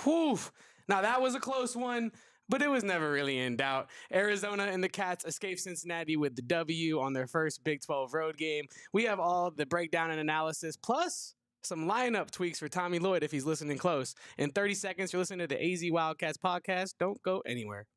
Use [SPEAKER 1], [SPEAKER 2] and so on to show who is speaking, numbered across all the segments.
[SPEAKER 1] Whew. Now that was a close one, but it was never really in doubt. Arizona and the Cats escaped Cincinnati with the W on their first Big 12 road game. We have all the breakdown and analysis, plus some lineup tweaks for Tommy Lloyd if he's listening close. In 30 seconds, you're listening to the AZ Wildcats podcast. Don't go anywhere.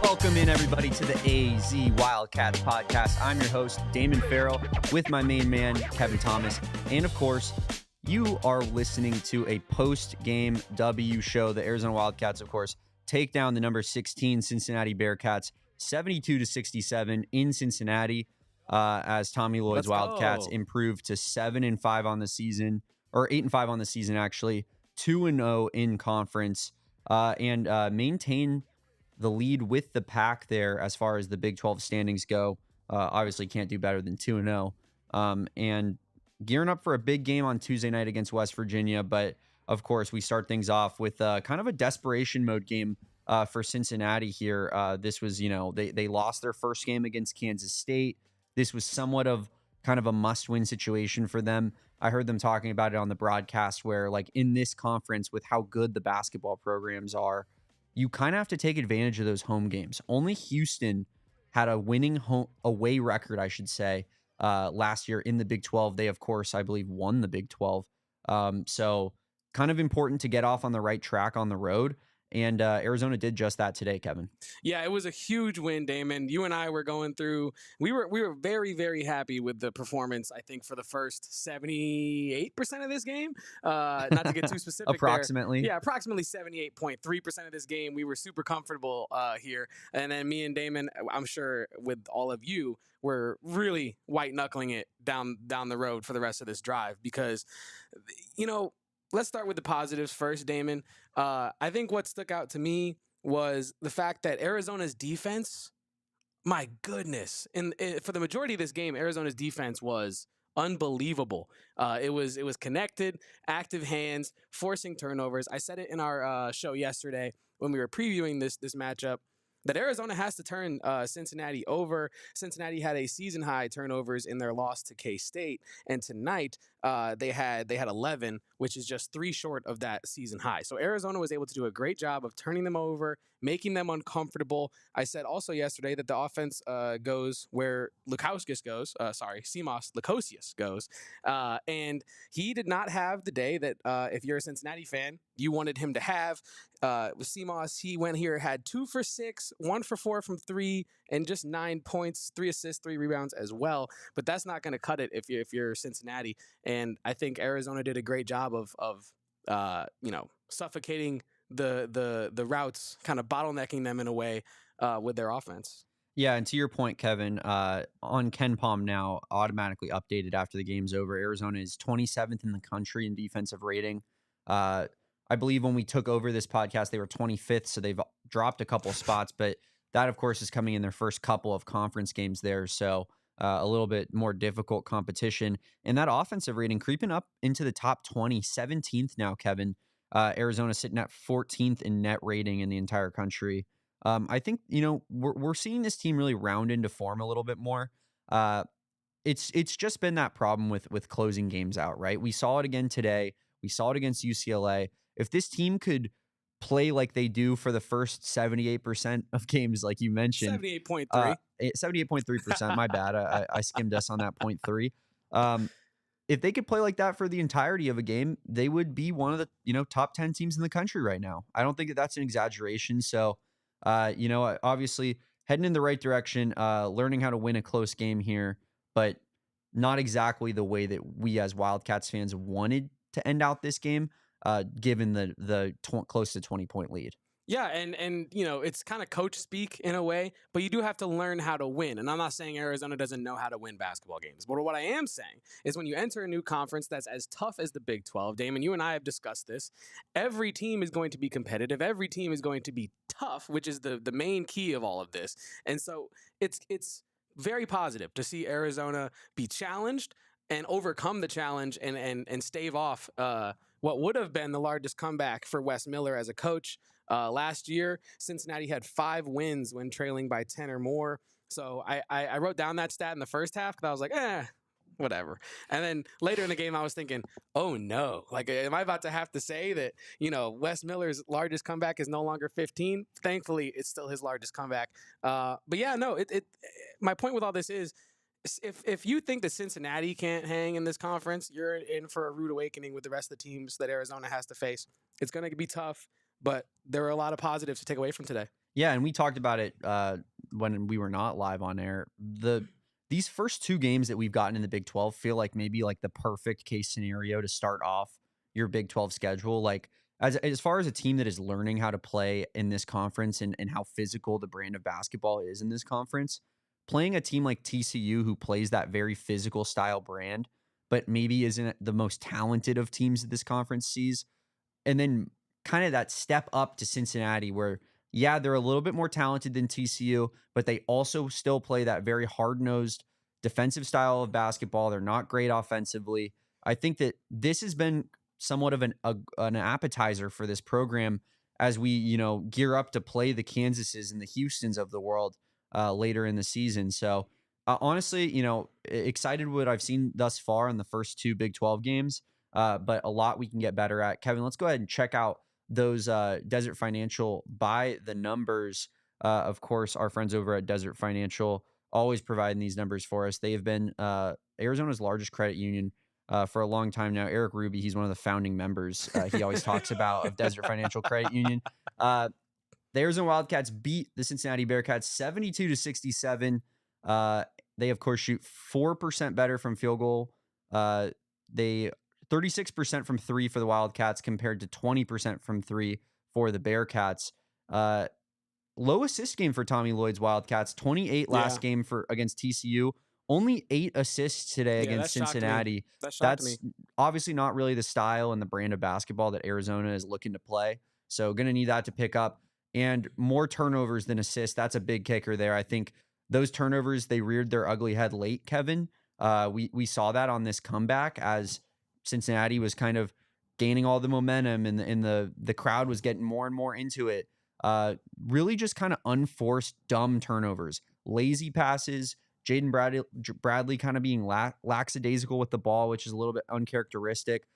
[SPEAKER 2] Welcome in, everybody, to the AZ Wildcats podcast. I'm your host, Damon Farrell, with my main man, Kevin Thomas. And, of course, you are listening to a post-game W show. The Arizona Wildcats, of course, take down the number 16 Cincinnati Bearcats, 72-67 in Cincinnati, as Tommy Lloyd's Wildcats improved to 7-5 on the season, or 8-5 on the season, actually, 2-0 in conference, and maintain the lead with the pack there as far as the Big 12 standings go. Obviously can't do better than 2-0. And gearing up for a big game on Tuesday night against West Virginia. But, of course, we start things off with kind of a desperation mode game for Cincinnati here. This was, they lost their first game against Kansas State. This was somewhat of kind of a must-win situation for them. I heard them talking about it on the broadcast where, like, in this conference with how good the basketball programs are, you kind of have to take advantage of those home games. Only Houston had a winning away record, I should say, last year in the Big 12. They, of course, I believe, won the Big 12. So kind of important to get off on the right track on the road. And Arizona did just that today, Kevin.
[SPEAKER 1] Yeah, it was a huge win, Damon. You and I were going through. We were very, very happy with the performance. I think for the first 78% of this game. Not to get too specific,
[SPEAKER 2] approximately.
[SPEAKER 1] Yeah, approximately 78.3% of this game. We were super comfortable here, and then me and Damon, I'm sure with all of you, were really white knuckling it down the road for the rest of this drive because, Let's start with the positives first, Damon. I think what stuck out to me was the fact that Arizona's defense, my goodness, and for the majority of this game, Arizona's defense was unbelievable. It was connected, active hands, forcing turnovers. I said it in our show yesterday when we were previewing this matchup, that Arizona has to turn Cincinnati over. Cincinnati had a season-high turnovers in their loss to K-State, and tonight they had 11, which is just 3 short of that season high. So Arizona was able to do a great job of turning them over, making them uncomfortable. I said also yesterday that the offense goes where Simas Lukosius goes, and he did not have the day that if you're a Cincinnati fan, you wanted him to have. With Simas, he went here, had 2 for 6, 1 for 4 from 3, and just 9 points, 3 assists, 3 rebounds as well. But that's not going to cut it if you're Cincinnati. And I think Arizona did a great job of suffocating the routes, kind of bottlenecking them in a way with their offense.
[SPEAKER 2] Yeah, and to your point, Kevin, on KenPom now, automatically updated after the game's over, Arizona is 27th in the country in defensive rating. I believe when we took over this podcast, they were 25th, so they've dropped a couple spots, but that, of course, is coming in their first couple of conference games there, so a little bit more difficult competition. And that offensive rating creeping up into the top 20, 17th now, Kevin. Arizona sitting at 14th in net rating in the entire country. I think, we're seeing this team really round into form a little bit more. It's just been that problem with closing games out, right? We saw it again today. We saw it against UCLA. If this team could play like they do for the first 78% of games, like you mentioned.
[SPEAKER 1] 78.3.
[SPEAKER 2] 78.3%, my bad. I skimmed us on that 0.3. If they could play like that for the entirety of a game, they would be one of the top 10 teams in the country right now. I don't think that's an exaggeration. So, obviously heading in the right direction, learning how to win a close game here, but not exactly the way that we as Wildcats fans wanted to end out this game, given the close to 20-point lead.
[SPEAKER 1] Yeah, and it's kind of coach speak in a way, but you do have to learn how to win. And I'm not saying Arizona doesn't know how to win basketball games, but what I am saying is when you enter a new conference that's as tough as the Big 12, Damon, you and I have discussed this. Every team is going to be competitive. Every team is going to be tough, which is the main key of all of this. And so it's very positive to see Arizona be challenged and overcome the challenge and stave off what would have been the largest comeback for Wes Miller as a coach. Last year, Cincinnati had 5 wins when trailing by 10 or more. So I wrote down that stat in the first half because I was like, whatever. And then later in the game, I was thinking, oh no, like, am I about to have to say that, Wes Miller's largest comeback is no longer 15? Thankfully, it's still his largest comeback. But yeah, no, my point with all this is, if you think that Cincinnati can't hang in this conference, you're in for a rude awakening with the rest of the teams that Arizona has to face. It's going to be tough, but there are a lot of positives to take away from today.
[SPEAKER 2] Yeah, and we talked about it when we were not live on air. These first 2 games that we've gotten in the Big 12 feel like maybe like the perfect case scenario to start off your Big 12 schedule. Like as far as a team that is learning how to play in this conference and how physical the brand of basketball is in this conference, playing a team like TCU who plays that very physical style brand, but maybe isn't the most talented of teams that this conference sees, and then kind of that step up to Cincinnati where, yeah, they're a little bit more talented than TCU, but they also still play that very hard-nosed defensive style of basketball. They're not great offensively. I think that this has been somewhat of an appetizer for this program as we, gear up to play the Kansases and the Houstons of the world later in the season. So honestly, excited what I've seen thus far in the first 2 Big 12 games, but a lot we can get better at. Kevin, let's go ahead and check out those Desert Financial by the numbers. Of course, our friends over at Desert Financial always providing these numbers for us. They have been Arizona's largest credit union for a long time now. Eric Ruby, he's one of the founding members. He always talks about of Desert Financial Credit Union. The Arizona Wildcats beat the Cincinnati Bearcats 72-67. They, of course, shoot 4% better from field goal. They 36% from 3 for the Wildcats compared to 20% from 3 for the Bearcats. Low assist game for Tommy Lloyd's Wildcats, 28 last game against TCU. Only 8 assists today against Cincinnati. That's obviously not really the style and the brand of basketball that Arizona is looking to play. So going to need that to pick up. And more turnovers than assists. That's a big kicker there. I think those turnovers, they reared their ugly head late, Kevin. We saw that on this comeback as Cincinnati was kind of gaining all the momentum and the crowd was getting more and more into it. Really just kind of unforced, dumb turnovers, lazy passes, Jaden Bradley kind of being lackadaisical with the ball, which is a little bit uncharacteristic.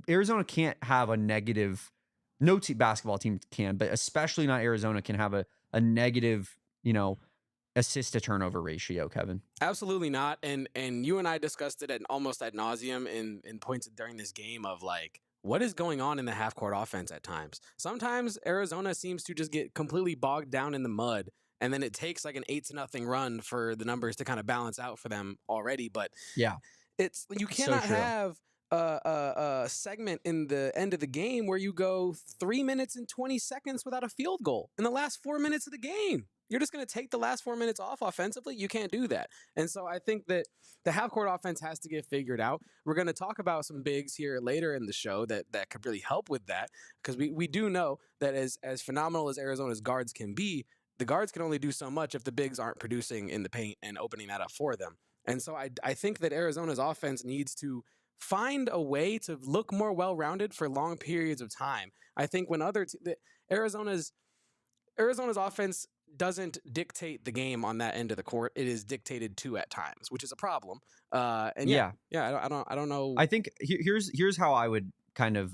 [SPEAKER 2] Arizona can't have a negative, no basketball team can, but especially not Arizona can have a negative, assist to turnover ratio, Kevin.
[SPEAKER 1] Absolutely not. And you and I discussed it almost ad nauseum in points during this game of like, what is going on in the half court offense at times? Sometimes Arizona seems to just get completely bogged down in the mud, and then it takes like an 8-0 run for the numbers to kind of balance out for them already. But
[SPEAKER 2] yeah,
[SPEAKER 1] you cannot have a segment in the end of the game where you go 3 minutes and 20 seconds without a field goal in the last 4 minutes of the game. You're just going to take the last 4 minutes off offensively. You can't do that. And so I think that the half-court offense has to get figured out. We're going to talk about some bigs here later in the show that could really help with that, because we do know that as phenomenal as Arizona's guards can be, the guards can only do so much if the bigs aren't producing in the paint and opening that up for them. And so I think that Arizona's offense needs to find a way to look more well-rounded for long periods of time. I think when Arizona's offense doesn't dictate the game on that end of the court, it is dictated to at times, which is a problem. I don't know.
[SPEAKER 2] I think here's how I would kind of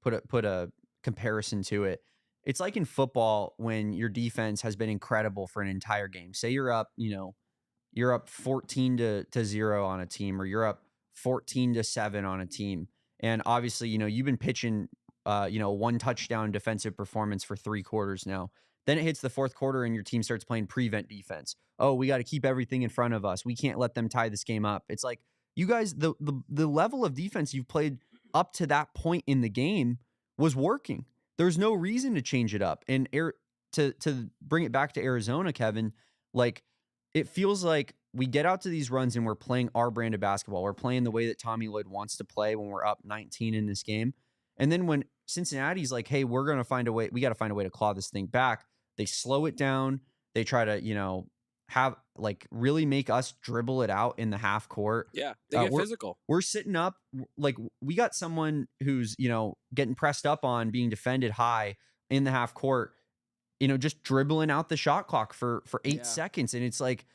[SPEAKER 2] put a comparison to it. It's like in football when your defense has been incredible for an entire game. Say you're up 14-0 on a team, or you're up 14-7 on a team, and obviously you've been pitching 1 touchdown defensive performance for 3 quarters now. Then it hits the 4th quarter and your team starts playing prevent defense. Oh, we got to keep everything in front of us. We can't let them tie this game up. It's like, you guys, the level of defense you've played up to that point in the game was working. there's no reason to change it up. And to bring it back to Arizona, Kevin, like it feels like we get out to these runs and we're playing our brand of basketball. We're playing the way that Tommy Lloyd wants to play when we're up 19 in this game. And then when Cincinnati's like, hey, we're going to find a way, we got to find a way to claw this thing back. They slow it down. They try to, have like really make us dribble it out in the half court.
[SPEAKER 1] Yeah, they get physical.
[SPEAKER 2] We're sitting up, like we got someone who's, getting pressed up on, being defended high in the half court, just dribbling out the shot clock for 8 seconds. And it's like,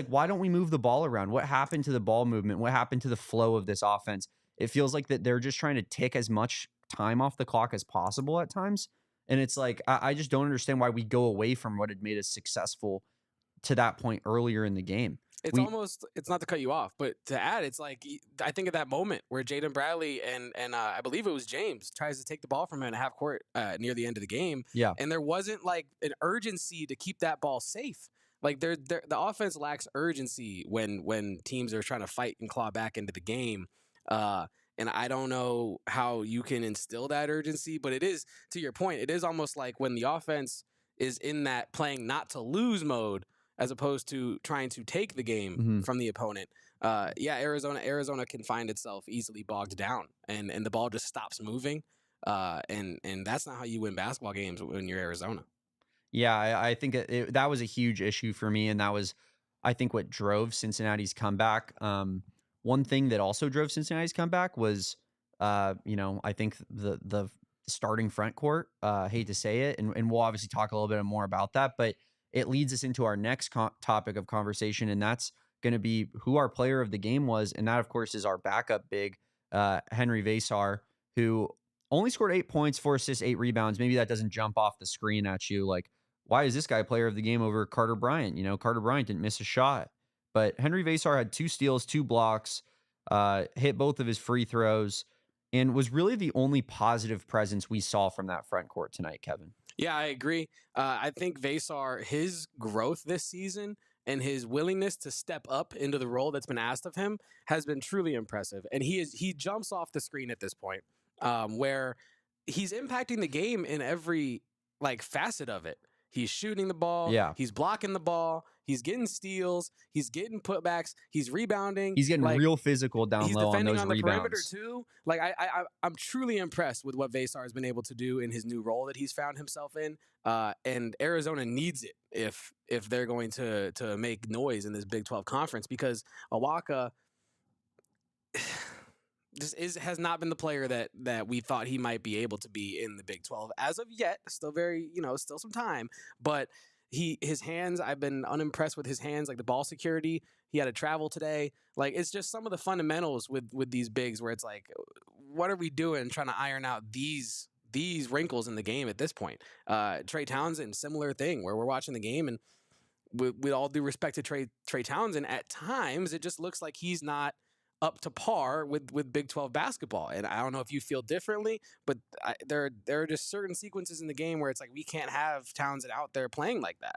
[SPEAKER 2] why don't we move the ball around? What happened to the ball movement? What happened to the flow of this offense? It feels like that they're just trying to tick as much time off the clock as possible at times. And it's like, I just don't understand why we go away from what had made us successful to that point earlier in the game.
[SPEAKER 1] It's not to cut you off, but to add, it's like, I think of that moment where Jaden Bradley and I believe it was James tries to take the ball from him at half court near the end of the game.
[SPEAKER 2] Yeah.
[SPEAKER 1] And there wasn't like an urgency to keep that ball safe. Like the offense lacks urgency when teams are trying to fight and claw back into the game. And I don't know how you can instill that urgency, but it is, to your point, it is almost like when the offense is in that playing not to lose mode, as opposed to trying to take the game from the opponent. Arizona can find itself easily bogged down, and the ball just stops moving. And that's not how you win basketball games when you're Arizona.
[SPEAKER 2] Yeah, I think that was a huge issue for me, and that was, I think, what drove Cincinnati's comeback. One thing that also drove Cincinnati's comeback was, I think the starting front court. Hate to say it, and we'll obviously talk a little bit more about that, but it leads us into our next topic of conversation, and that's going to be who our player of the game was. And that, of course, is our backup big, Henry Versar, who only scored 8 points, 4 assists, 8 rebounds. Maybe that doesn't jump off the screen at you. Like, why is this guy player of the game over Carter Bryant? Carter Bryant didn't miss a shot. But Henry Versar had 2 steals, 2 blocks, hit both of his free throws, and was really the only positive presence we saw from that front court tonight, Kevin.
[SPEAKER 1] Yeah, I agree. I think Versar, his growth this season and his willingness to step up into the role that's been asked of him has been truly impressive. And he jumps off the screen at this point, where he's impacting the game in every facet of it. He's shooting the ball.
[SPEAKER 2] Yeah.
[SPEAKER 1] He's blocking the ball. He's getting steals. He's getting putbacks. He's rebounding.
[SPEAKER 2] He's getting real physical down low on those
[SPEAKER 1] the
[SPEAKER 2] rebounds.
[SPEAKER 1] Perimeter too. I'm truly impressed with what Versar has been able to do in his new role that he's found himself in. And Arizona needs it if they're going to make noise in this Big 12 conference, because Awaka has not been the player that we thought he might be able to be in the Big 12 as of yet. Still still some time, but his hands, I've been unimpressed with his hands, like the ball security. He had to travel today. Like, it's just some of the fundamentals with these bigs where it's like, what are we doing trying to iron out these wrinkles in the game at this point? Trey Townsend, similar thing, where we're watching the game, and with all due respect to Trey Townsend, at times it just looks like he's not up to par with Big 12 basketball. And I don't know if you feel differently, but there are just certain sequences in the game where it's like, we can't have Townsend out there playing like that.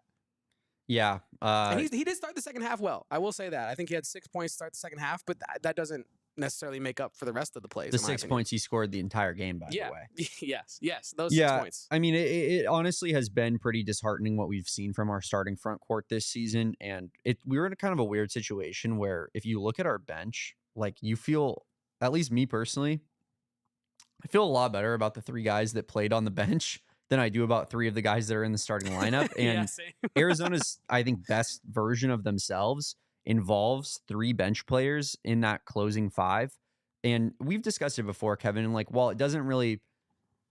[SPEAKER 2] Yeah.
[SPEAKER 1] And he did start the second half well. I will say that. I think he had 6 points to start the second half, but that doesn't necessarily make up for the rest of the plays.
[SPEAKER 2] The 6 points he scored the entire game, by the way.
[SPEAKER 1] Yes. Those 6 points.
[SPEAKER 2] I mean, it honestly has been pretty disheartening what we've seen from our starting front court this season. And we were in a kind of a weird situation where if you look at our bench, like, you feel, at least me personally, I feel a lot better about the 3 guys that played on the bench than I do about 3 of the guys that are in the starting lineup. And Arizona's, I think, best version of themselves involves 3 bench players in that closing 5. And we've discussed it before, Kevin, and while it doesn't really,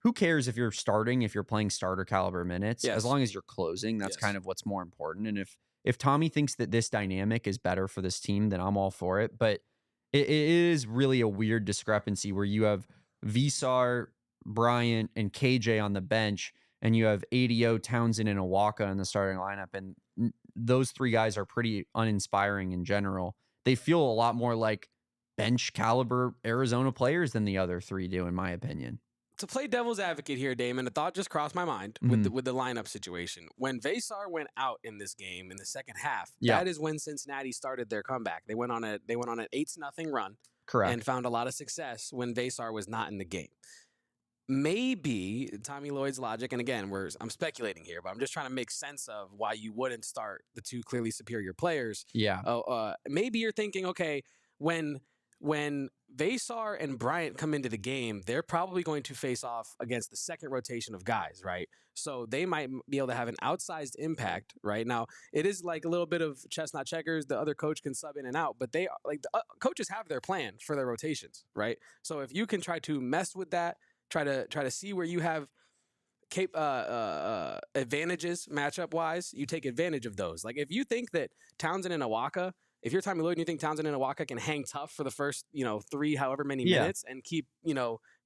[SPEAKER 2] who cares if you're starting, if you're playing starter caliber minutes, as long as you're closing, that's kind of what's more important. And if Tommy thinks that this dynamic is better for this team, then I'm all for it. But it is really a weird discrepancy where you have Versar, Bryant, and KJ on the bench, and you have ADO, Townsend, and Awaka in the starting lineup. And those 3 guys are pretty uninspiring in general. They feel a lot more like bench caliber Arizona players than the other 3 do, in my opinion.
[SPEAKER 1] To play devil's advocate here, Damon, a thought just crossed my mind with the lineup situation. When Versar went out in this game in the second half, that is when Cincinnati started their comeback. They went on an 8-0 run,
[SPEAKER 2] correct,
[SPEAKER 1] and found a lot of success when Versar was not in the game. maybe Tommy Lloyd's logic, and again, I'm speculating here, but I'm just trying to make sense of why you wouldn't start the two clearly superior players.
[SPEAKER 2] Yeah.
[SPEAKER 1] Maybe you're thinking, okay, when Vesar and Bryant come into the game, they're probably going to face off against the second rotation of guys, right? So they might be able to have an outsized impact, right? Now, it is like a little bit of chestnut checkers. The other coach can sub in and out, but they like the coaches have their plan for their rotations, right? So if you can try to mess with that, try to see where you have advantages matchup wise, you take advantage of those. Like if you think that Townsend and Awaka, if you're Tommy Lloyd and you think Townsend and Awaka can hang tough for the first, 3 however many minutes and keep,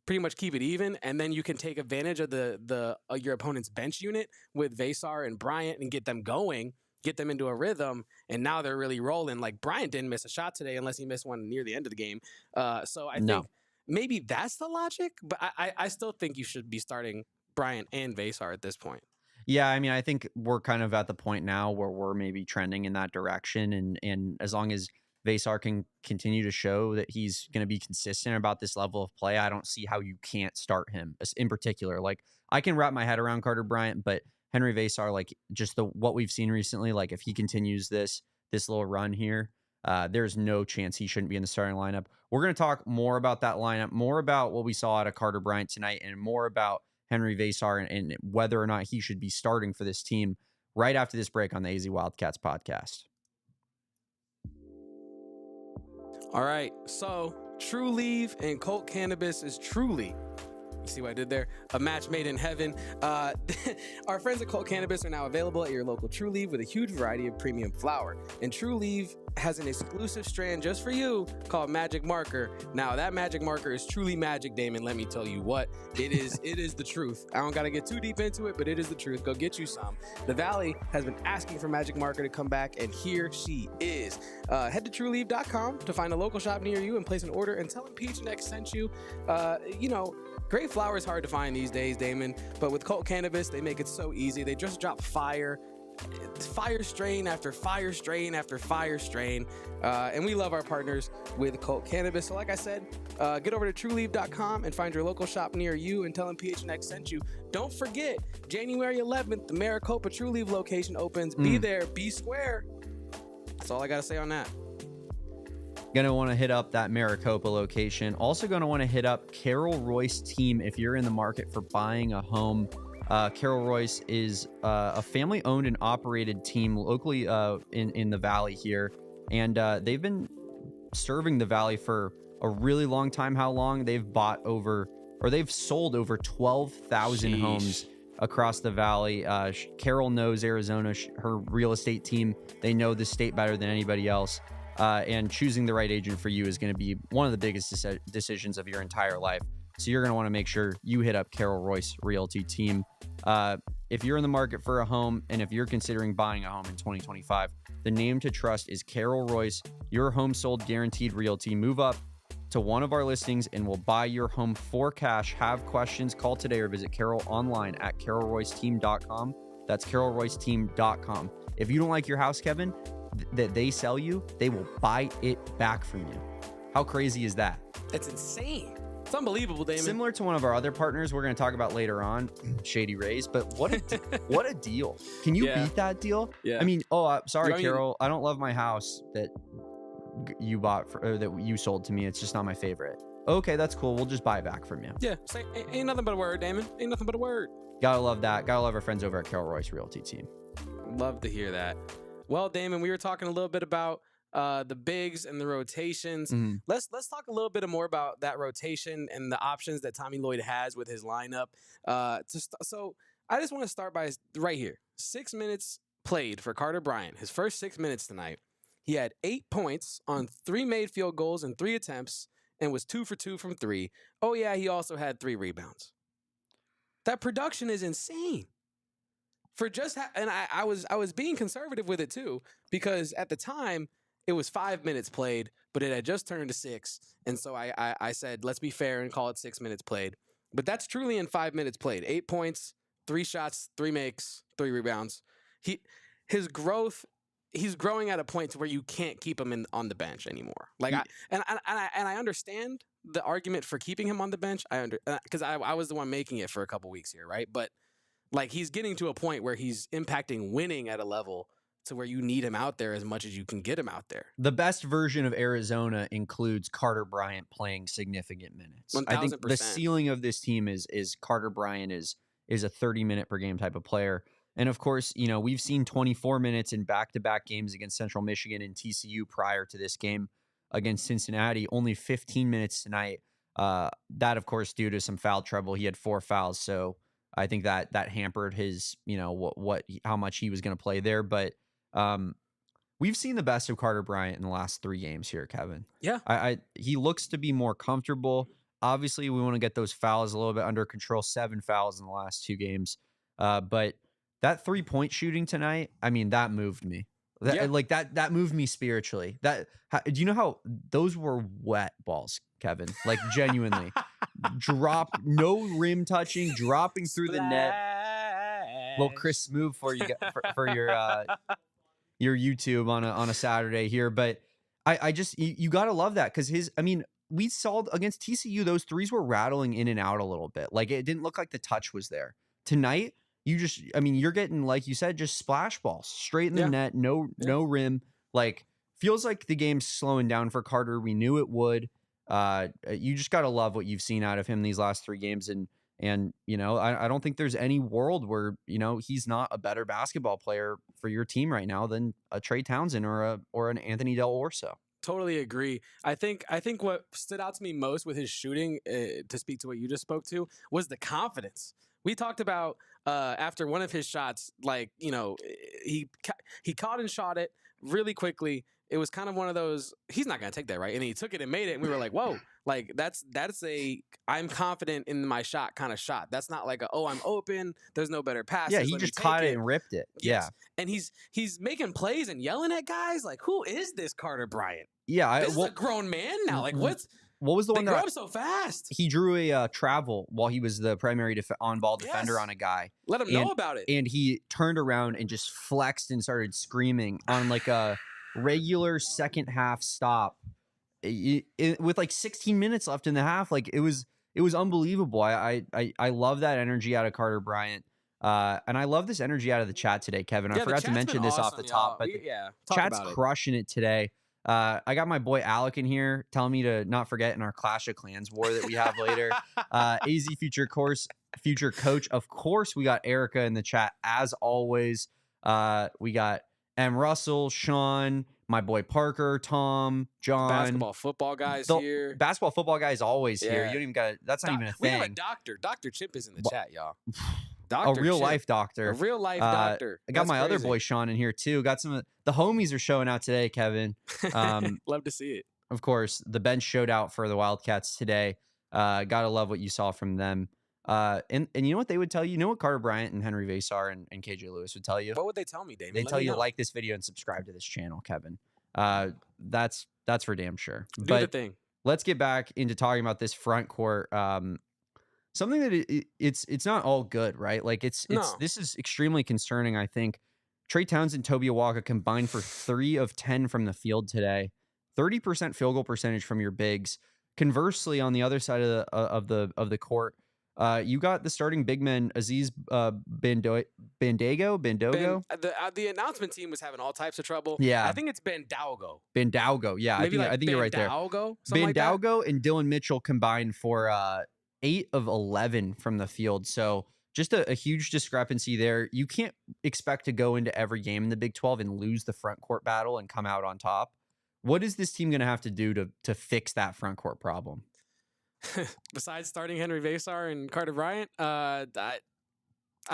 [SPEAKER 1] pretty much keep it even, and then you can take advantage of the your opponent's bench unit with Vesar and Bryant and get them going, get them into a rhythm, and now they're really rolling. Like Bryant didn't miss a shot today unless he missed one near the end of the game. So I think maybe that's the logic, but I still think you should be starting Bryant and Vesar at this point.
[SPEAKER 2] Yeah, I mean, I think we're kind of at the point now where we're maybe trending in that direction. And as long as Vesar can continue to show that he's going to be consistent about this level of play, I don't see how you can't start him in particular. Like, I can wrap my head around Carter Bryant, but Henry Vesar, like, just what we've seen recently, like, if he continues this little run here, there's no chance he shouldn't be in the starting lineup. We're going to talk more about that lineup, more about what we saw out of Carter Bryant tonight, and more about Henry Vesar and whether or not he should be starting for this team right after this break on the AZ Wildcats podcast.
[SPEAKER 1] All right, so True Leave and Colt Cannabis is truly, you see what I did there? A match made in heaven. Our friends at Colt Cannabis are now available at your local True Leave with a huge variety of premium flower. And True Leave has an exclusive strand just for you called Magic Marker. Now, that Magic Marker is truly magic, Damon. Let me tell you what. It is the truth. I don't got to get too deep into it, but it is the truth. Go get you some. The Valley has been asking for Magic Marker to come back, and here she is. Head to TrueLeave.com to find a local shop near you and place an order, and tell them PHNX sent you. Great flower is hard to find these days, Damon, but with Colt Cannabis, they make it so easy. They just drop fire strain after fire strain after fire strain, and we love our partners with Colt Cannabis. So like I said, get over to TrueLeave.com and find your local shop near you and tell them PHNX sent you. Don't forget, January 11th, the Maricopa True Leave location opens. Be there, be square. That's all I gotta say on that.
[SPEAKER 2] Going to want to hit up that Maricopa location. Also going to want to hit up Carol Royce Team if you're in the market for buying a home. Carol Royce is a family-owned and operated team locally in the Valley here, and they've been serving the Valley for a really long time. How long? They've sold over 12,000 homes across the Valley. Carol knows Arizona, her real estate team. They know the state better than anybody else. And choosing the right agent for you is going to be one of the biggest decisions of your entire life. So you're going to want to make sure you hit up Carol Royce Realty Team. If you're in the market for a home and if you're considering buying a home in 2025, the name to trust is Carol Royce, your home sold guaranteed realty. Move up to one of our listings and we'll buy your home for cash. Have questions? Call today or visit Carol online at carolroyceteam.com. That's carolroyceteam.com. If you don't like your house, Kevin, that they sell you, they will buy it back from you. How crazy is that?
[SPEAKER 1] It's insane. It's unbelievable, Damon.
[SPEAKER 2] Similar to one of our other partners we're going to talk about later on, Shady Rays, but what a deal. Can you beat that deal?
[SPEAKER 1] Yeah.
[SPEAKER 2] I mean, sorry, Carol. I don't love my house that you bought or that you sold to me. It's just not my favorite. Okay, that's cool. We'll just buy it back from you.
[SPEAKER 1] Yeah. Ain't nothing but a word, Damon. Ain't nothing but a word.
[SPEAKER 2] Gotta love that. Gotta love our friends over at Carol Royce Realty Team.
[SPEAKER 1] Love to hear that. Well, Damon, we were talking a little bit about the bigs and the rotations.
[SPEAKER 2] Mm-hmm.
[SPEAKER 1] Let's talk a little bit more about that rotation and the options that Tommy Lloyd has with his lineup. So I just want to start by right here. 6 minutes played for Carter Bryant. His first 6 minutes tonight. He had 8 points on 3 made field goals and 3 attempts and was 2 for 2 from 3. Oh yeah, he also had 3 rebounds. That production is insane. For just and I was being conservative with it too, because at the time it was 5 minutes played, but it had just turned to 6, and so I said let's be fair and call it 6 minutes played. But that's truly in 5 minutes played. 8 points, 3 shots, 3 makes, 3 rebounds. His growth. He's growing at a point to where you can't keep him on the bench anymore. Like I understand the argument for keeping him on the bench. Because I was the one making it for a couple weeks here, right? But like he's getting to a point where he's impacting winning at a level to where you need him out there as much as you can get him out there.
[SPEAKER 2] The best version of Arizona includes Carter Bryant playing significant minutes.
[SPEAKER 1] 1000%.
[SPEAKER 2] I think the ceiling of this team is Carter Bryant is a 30-minute per game type of player. And of course, you know, we've seen 24 minutes in back-to-back games against Central Michigan and TCU prior to this game against Cincinnati, only 15 minutes tonight. That, of course, due to some foul trouble. He had 4 fouls, so I think that hampered his, you know, how much he was going to play there. But we've seen the best of Carter Bryant in the last 3 games here, Kevin.
[SPEAKER 1] Yeah.
[SPEAKER 2] He looks to be more comfortable. Obviously, we want to get those fouls a little bit under control. 7 fouls in the last 2 games. But that 3-point shooting tonight, I mean, that moved me. That moved me spiritually. Do you know how those were wet balls, Kevin? Like genuinely, no rim touching, dropping through the net. Little Chris move for you for your YouTube on a Saturday here, but I just you gotta love that because we saw against TCU those threes were rattling in and out a little bit. Like it didn't look like the touch was there. Tonight, you're getting, like you said, just splash balls straight in the net, no rim. Like feels like the game's slowing down for Carter. We knew it would. You just gotta love what you've seen out of him these last 3 games, and you know, I don't think there's any world where, you know, he's not a better basketball player for your team right now than a Trey Townsend or an Anthony Del Orso.
[SPEAKER 1] Totally agree. I think what stood out to me most with his shooting, to speak to what you just spoke to, was the confidence. We talked about after one of his shots, like, you know, he caught and shot it really quickly. It was kind of one of those, he's not going to take that, right? And he took it and made it, and we were like, whoa, like that's a I'm confident in my shot kind of shot. That's not like I'm open, there's no better pass.
[SPEAKER 2] Yeah, he just caught it and ripped it.
[SPEAKER 1] Yes. Yeah. And he's making plays and yelling at guys like, who is this Carter Bryant?
[SPEAKER 2] Yeah.
[SPEAKER 1] This is a grown man now. Like what
[SPEAKER 2] was the one
[SPEAKER 1] that grew up so fast?
[SPEAKER 2] He drew a travel while he was the primary on-ball defender on a guy.
[SPEAKER 1] Let him know about it.
[SPEAKER 2] And he turned around and just flexed and started screaming on like a regular second half stop with like 16 minutes left in the half. Like it was unbelievable. I love that energy out of Carter Bryant. And I love this energy out of the chat today, Kevin. I forgot to mention this off the top, but chat's crushing it today. I got my boy Alec in here telling me to not forget in our Clash of Clans war that we have later. AZ future coach. Of course, we got Erica in the chat as always. We got M. Russell, Sean, my boy Parker, Tom, John.
[SPEAKER 1] Basketball football guys here.
[SPEAKER 2] Basketball football guy is always here. You don't even got that's not even a thing.
[SPEAKER 1] We have a doctor. Dr. Chip is in the chat, y'all.
[SPEAKER 2] A real life doctor.
[SPEAKER 1] A real life doctor.
[SPEAKER 2] I got my other boy Sean in here too. Got some of the homies are showing out today, Kevin.
[SPEAKER 1] Love to see it.
[SPEAKER 2] Of course, the bench showed out for the Wildcats today. Gotta love what you saw from them. And you know what they would tell you? You know what Carter Bryant and Henry Vasar and KJ Lewis would tell you?
[SPEAKER 1] What would they tell me, Damon?
[SPEAKER 2] They tell you to like this video and subscribe to this channel, Kevin. That's for damn sure.
[SPEAKER 1] Do the thing.
[SPEAKER 2] Let's get back into talking about this front court. Something that it's not all good, right? Like this is extremely concerning. I think Trey Townsend, Toby Awaka combined for 3 of 10 from the field today, 30% field goal percentage from your bigs. Conversely, on the other side of the court, you got the starting big men Aziz Bandogo.
[SPEAKER 1] The announcement team was having all types of trouble.
[SPEAKER 2] Yeah,
[SPEAKER 1] I think it's Bandaugo.
[SPEAKER 2] Yeah, I think you're right there. Bandaugo and Dylan Mitchell combined for 8 of 11 from the field. So just a huge discrepancy there. You can't expect to go into every game in the Big 12 and lose the front court battle and come out on top. What is this team going to have to do to fix that front court problem?
[SPEAKER 1] Besides starting Henry Vasar and Carter Bryant, I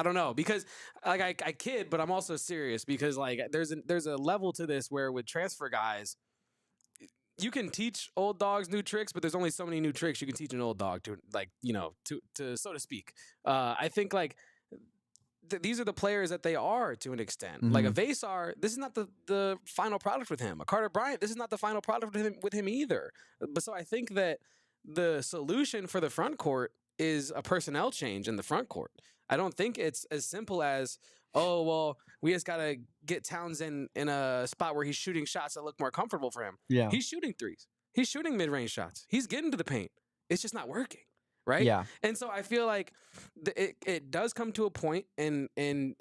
[SPEAKER 1] don't know, because like I kid, but I'm also serious because like there's a level to this where with transfer guys, you can teach old dogs new tricks, but there's only so many new tricks you can teach an old dog to, like, you know, to so to speak. I think like these are the players that they are to an extent.
[SPEAKER 2] Mm-hmm.
[SPEAKER 1] Like a Vasar, this is not the final product with him. A Carter Bryant, this is not the final product with him either. But so I think that the solution for the front court is a personnel change in the front court. I don't think it's as simple as, oh, well, we just got to get Townsend in a spot where he's shooting shots that look more comfortable for him.
[SPEAKER 2] Yeah.
[SPEAKER 1] He's shooting threes. He's shooting mid-range shots. He's getting to the paint. it's just not working. Right.
[SPEAKER 2] Yeah.
[SPEAKER 1] And so I feel like it does come to a point, and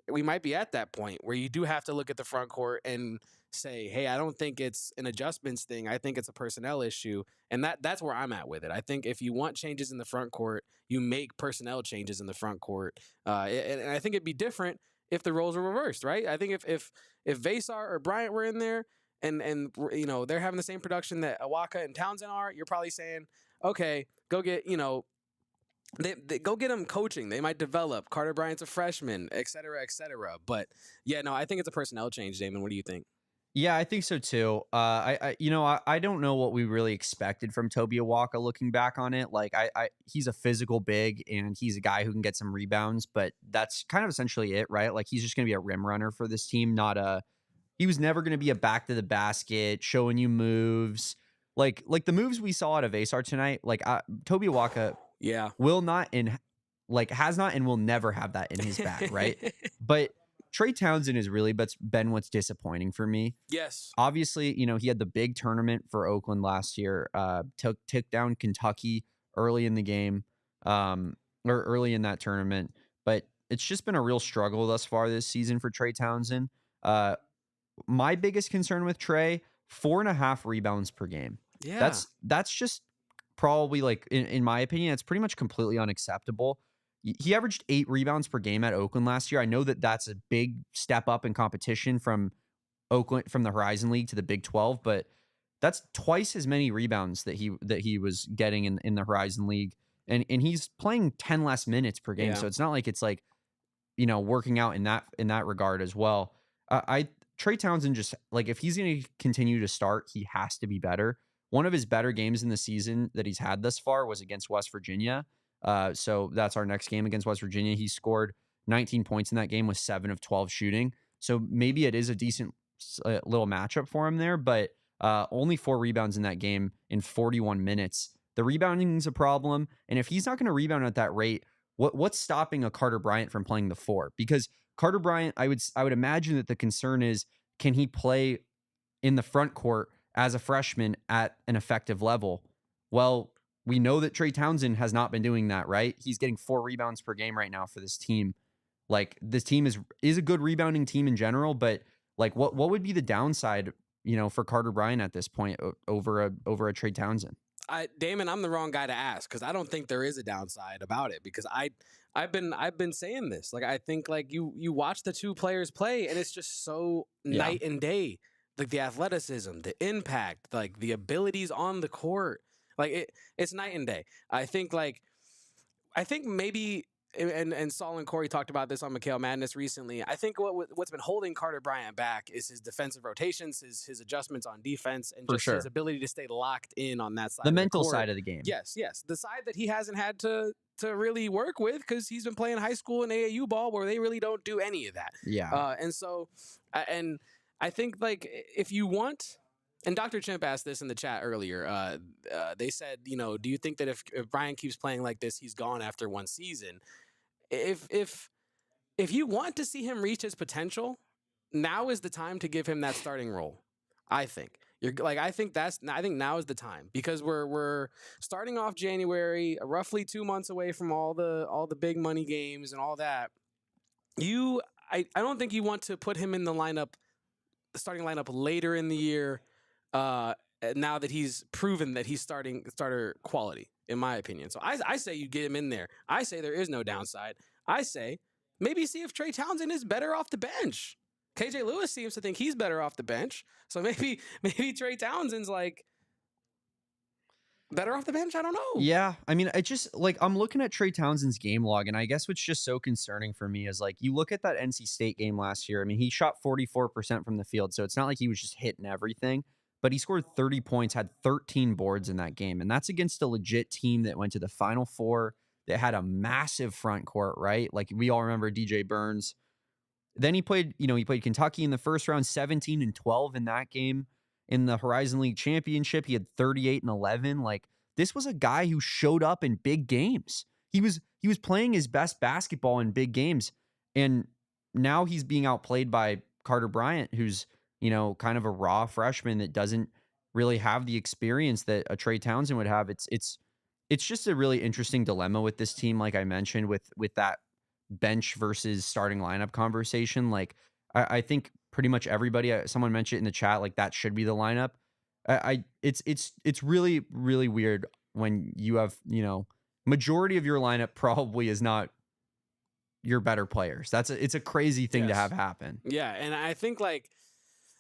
[SPEAKER 1] we might be at that point where you do have to look at the front court and say, hey, I don't think it's an adjustments thing. I think it's a personnel issue. And that's where I'm at with it. I think if you want changes in the front court, you make personnel changes in the front court. And I think it'd be different if the roles were reversed. Right. I think if Vesar or Bryant were in there and they're having the same production that Awaka and Townsend are, you're probably saying, okay, go get, they go get him coaching. They might develop. Carter Bryant's a freshman, et cetera, et cetera. But yeah, no, I think it's a personnel change, Damon. What do you think?
[SPEAKER 2] Yeah, I think so too. I don't know what we really expected from Toby Awaka looking back on it. Like, he's a physical big and he's a guy who can get some rebounds, but that's kind of essentially it, right? Like, he's just going to be a rim runner for this team, he was never going to be a back to the basket, showing you moves. Like the moves we saw out of Vesar tonight, like Toby Awaka will not has not and will never have that in his bag, right? But Trey Townsend has really been what's disappointing for me.
[SPEAKER 1] Yes.
[SPEAKER 2] Obviously, he had the big tournament for Oakland last year, took down Kentucky early in the game, or early in that tournament. But it's just been a real struggle thus far this season for Trey Townsend. My biggest concern with Trey, 4.5 rebounds per game.
[SPEAKER 1] Yeah.
[SPEAKER 2] That's just probably, like, in my opinion, it's pretty much completely unacceptable. He averaged 8 rebounds per game at Oakland last year. I know that that's a big step up in competition from Oakland, from the Horizon League to the Big 12, but that's twice as many rebounds that he was getting in the Horizon League, and he's playing 10 less minutes per game. Yeah. So it's not like it's like, working out in that regard as well. Trey Townsend, just like, if he's going to continue to start, he has to be better. One of his better games in the season that he's had thus far was against West Virginia. So that's our next game against West Virginia. He scored 19 points in that game with 7 of 12 shooting. So maybe it is a decent little matchup for him there, but only 4 rebounds in that game in 41 minutes. The rebounding is a problem. And if he's not going to rebound at that rate, what's stopping a Carter Bryant from playing the 4? Because Carter Bryant, I would imagine that the concern is, can he play in the front court as a freshman at an effective level? Well, we know that Trey Townsend has not been doing that, right? He's getting 4 rebounds per game right now for this team. Like, this team is a good rebounding team in general, but like, what would be the downside, for Carter Bryant at this point over a Trey Townsend?
[SPEAKER 1] Damon, I'm the wrong guy to ask, because I don't think there is a downside about it, because I've been saying this. Like, I think, like, you watch the two players play and it's just so night and day. Like, the athleticism, the impact, like the abilities on the court. Like, it's night and day. I think maybe, and Saul and Corey talked about this on McHale Madness recently. I think what's been holding Carter Bryant back is his defensive rotations, his adjustments on defense, and just his ability to stay locked in on that side.
[SPEAKER 2] The mental side of the game.
[SPEAKER 1] Yes. The side that he hasn't had to really work with, because he's been playing high school and AAU ball where they really don't do any of that.
[SPEAKER 2] Yeah.
[SPEAKER 1] And so, and I think, like, if you want. And Dr. Chimp asked this in the chat earlier. They said, do you think that if Brian keeps playing like this, he's gone after one season? If you want to see him reach his potential, now is the time to give him that starting role. I think I think now is the time, because we're starting off January, roughly 2 months away from all the big money games and all that. I don't think you want to put him in the starting lineup later in the year. Now that he's proven that he's starter quality, in my opinion. So I say you get him in there. I say there is no downside. I say maybe see if Trey Townsend is better off the bench. KJ Lewis seems to think he's better off the bench. So maybe Trey Townsend's like better off the bench. I don't know.
[SPEAKER 2] Yeah. I mean, I just, like, I'm looking at Trey Townsend's game log, and I guess what's just so concerning for me is, like, you look at that NC State game last year. I mean, he shot 44% from the field, so it's not like he was just hitting everything. But he scored 30 points, had 13 boards in that game. And that's against a legit team that went to the Final Four, that had a massive front court, right? Like, we all remember DJ Burns. Then he played Kentucky in the first round, 17-12 in that game. In the Horizon League Championship, he had 38-11. Like, this was a guy who showed up in big games. He was playing his best basketball in big games. And now he's being outplayed by Carter Bryant, who's, kind of a raw freshman that doesn't really have the experience that a Trey Townsend would have. It's it's just a really interesting dilemma with this team, like I mentioned, with that bench versus starting lineup conversation. Like I think pretty much everybody, someone mentioned it in the chat, like that should be the lineup. It's really, really weird when you have, majority of your lineup probably is not your better players. It's a crazy thing to have happen.
[SPEAKER 1] Yeah, and I think like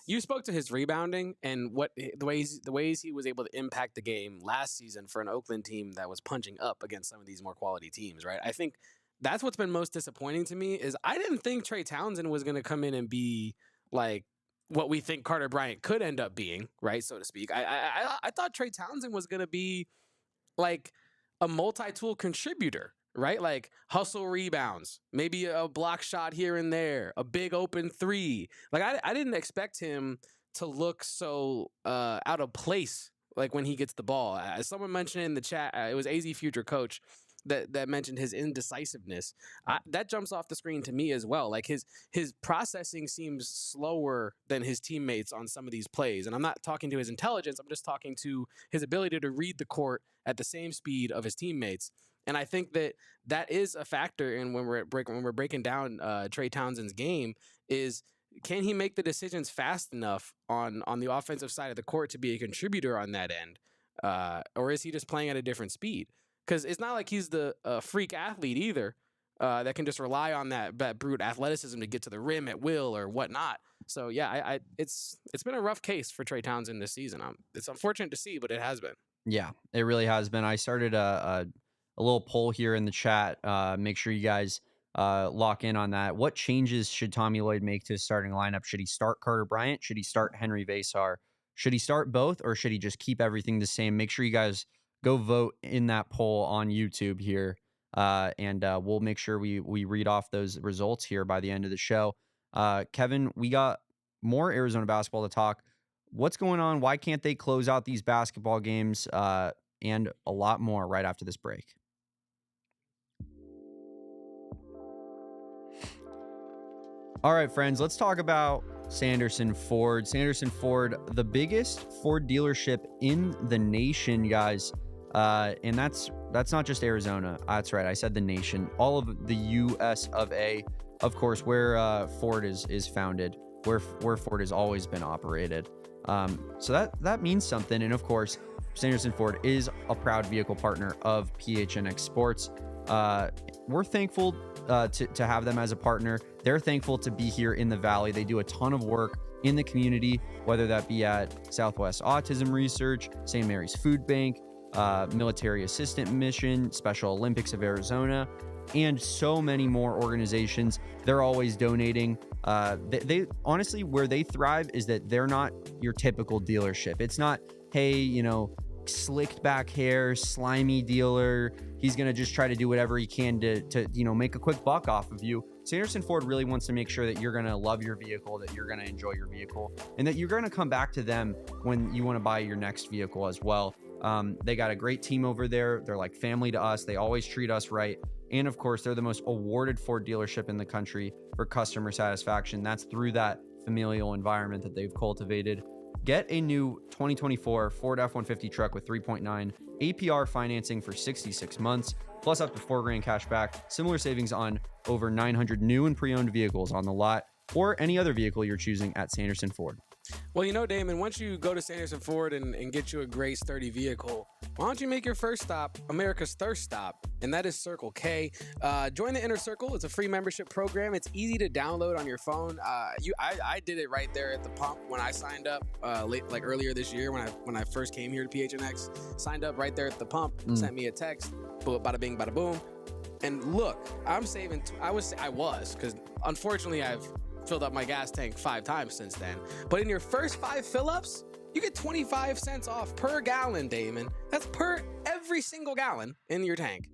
[SPEAKER 1] you spoke to his rebounding and the ways he was able to impact the game last season for an Oakland team that was punching up against some of these more quality teams, right? I think that's what's been most disappointing to me is I didn't think Trey Townsend was going to come in and be like what we think Carter Bryant could end up being, right, so to speak. I thought Trey Townsend was going to be like a multi-tool contributor, right? Like hustle rebounds, maybe a block shot here and there, a big open three. Like I didn't expect him to look so out of place like when he gets the ball. As someone mentioned in the chat, it was AZ Future Coach that mentioned his indecisiveness. That jumps off the screen to me as well. Like his processing seems slower than his teammates on some of these plays. And I'm not talking to his intelligence. I'm just talking to his ability to read the court at the same speed of his teammates. And I think that is a factor in when we're breaking down Trey Townsend's game is can he make the decisions fast enough on the offensive side of the court to be a contributor on that end? Or is he just playing at a different speed? Because it's not like he's the freak athlete either that can just rely on that brute athleticism to get to the rim at will or whatnot. So, yeah, it's been a rough case for Trey Townsend this season. It's unfortunate to see, but it has been.
[SPEAKER 2] Yeah, it really has been. I started a little poll here in the chat. Make sure you guys lock in on that. What changes should Tommy Lloyd make to his starting lineup? Should he start Carter Bryant? Should he start Henry Versar? Should he start both, or should he just keep everything the same? Make sure you guys go vote in that poll on YouTube here, and we'll make sure we read off those results here by the end of the show. Kevin, we got more Arizona basketball to talk. What's going on? Why can't they close out these basketball games? And a lot more right after this break. All right, friends, let's talk about Sanderson Ford. Sanderson Ford, the biggest Ford dealership in the nation, guys. And that's not just Arizona. That's right. I said the nation. All of the US of A, of course, where Ford is founded, where Ford has always been operated. So that means something. And of course, Sanderson Ford is a proud vehicle partner of PHNX Sports. We're thankful to have them as a partner. They're thankful to be here in the Valley. They do a ton of work in the community, whether that be at Southwest Autism Research, St. Mary's Food Bank, Military Assistant Mission, Special Olympics of Arizona, and so many more organizations. They're always donating. They honestly, where they thrive is that they're not your typical dealership. It's not, hey, slicked back hair, slimy dealer. He's going to just try to do whatever he can to make a quick buck off of you. Sanderson Ford really wants to make sure that you're going to love your vehicle, that you're going to enjoy your vehicle, and that you're going to come back to them when you want to buy your next vehicle as well. They got a great team over there. They're like family to us. They always treat us right. And of course, they're the most awarded Ford dealership in the country for customer satisfaction. That's through that familial environment that they've cultivated. Get a new 2024 Ford F-150 truck with 3.9 APR financing for 66 months, plus up to $4,000 cash back. Similar savings on over 900 new and pre-owned vehicles on the lot, or any other vehicle you're choosing at Sanderson Ford.
[SPEAKER 1] Well, Damon, once you go to Sanderson Ford and get you a great, sturdy vehicle, why don't you make your first stop America's thirst stop, and that is Circle K. Join the Inner Circle. It's a free membership program. It's easy to download on your phone. I did it right there at the pump when I signed up earlier this year when I first came here to PHNX. Signed up right there at the pump, sent me a text, bada bing, bada boom. And look, I'm saving. I was because unfortunately I've filled up my gas tank 5 times since then. But in your first 5 fill-ups, you get 25 cents off per gallon, Damon. That's per every single gallon in your tank.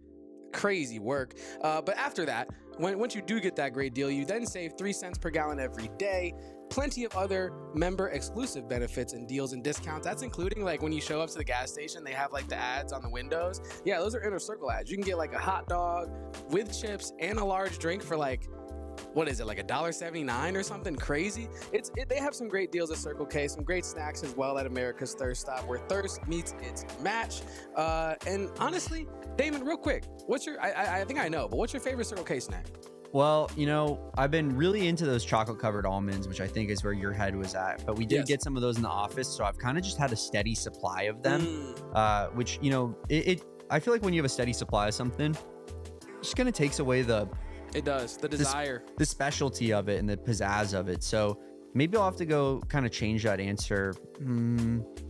[SPEAKER 1] Crazy work. But after that, once you do get that great deal, you then save 3 cents per gallon every day. Plenty of other member exclusive benefits and deals and discounts. That's including like when you show up to the gas station, they have like the ads on the windows. Yeah, those are Inner Circle ads. You can get like a hot dog with chips and a large drink for like what is it, like $1.79 or something crazy? They have some great deals at Circle K, some great snacks as well at America's Thirst Stop, where thirst meets its match. And honestly, Damon, real quick, I think I know, but what's your favorite Circle K snack?
[SPEAKER 2] Well, I've been really into those chocolate covered almonds, which I think is where your head was at. But we did get some of those in the office, so I've kind of just had a steady supply of them. Which I feel like when you have a steady supply of something, it just kind of takes away the
[SPEAKER 1] desire,
[SPEAKER 2] the specialty of it and the pizzazz of it. So maybe I'll have to go kind of change that answer.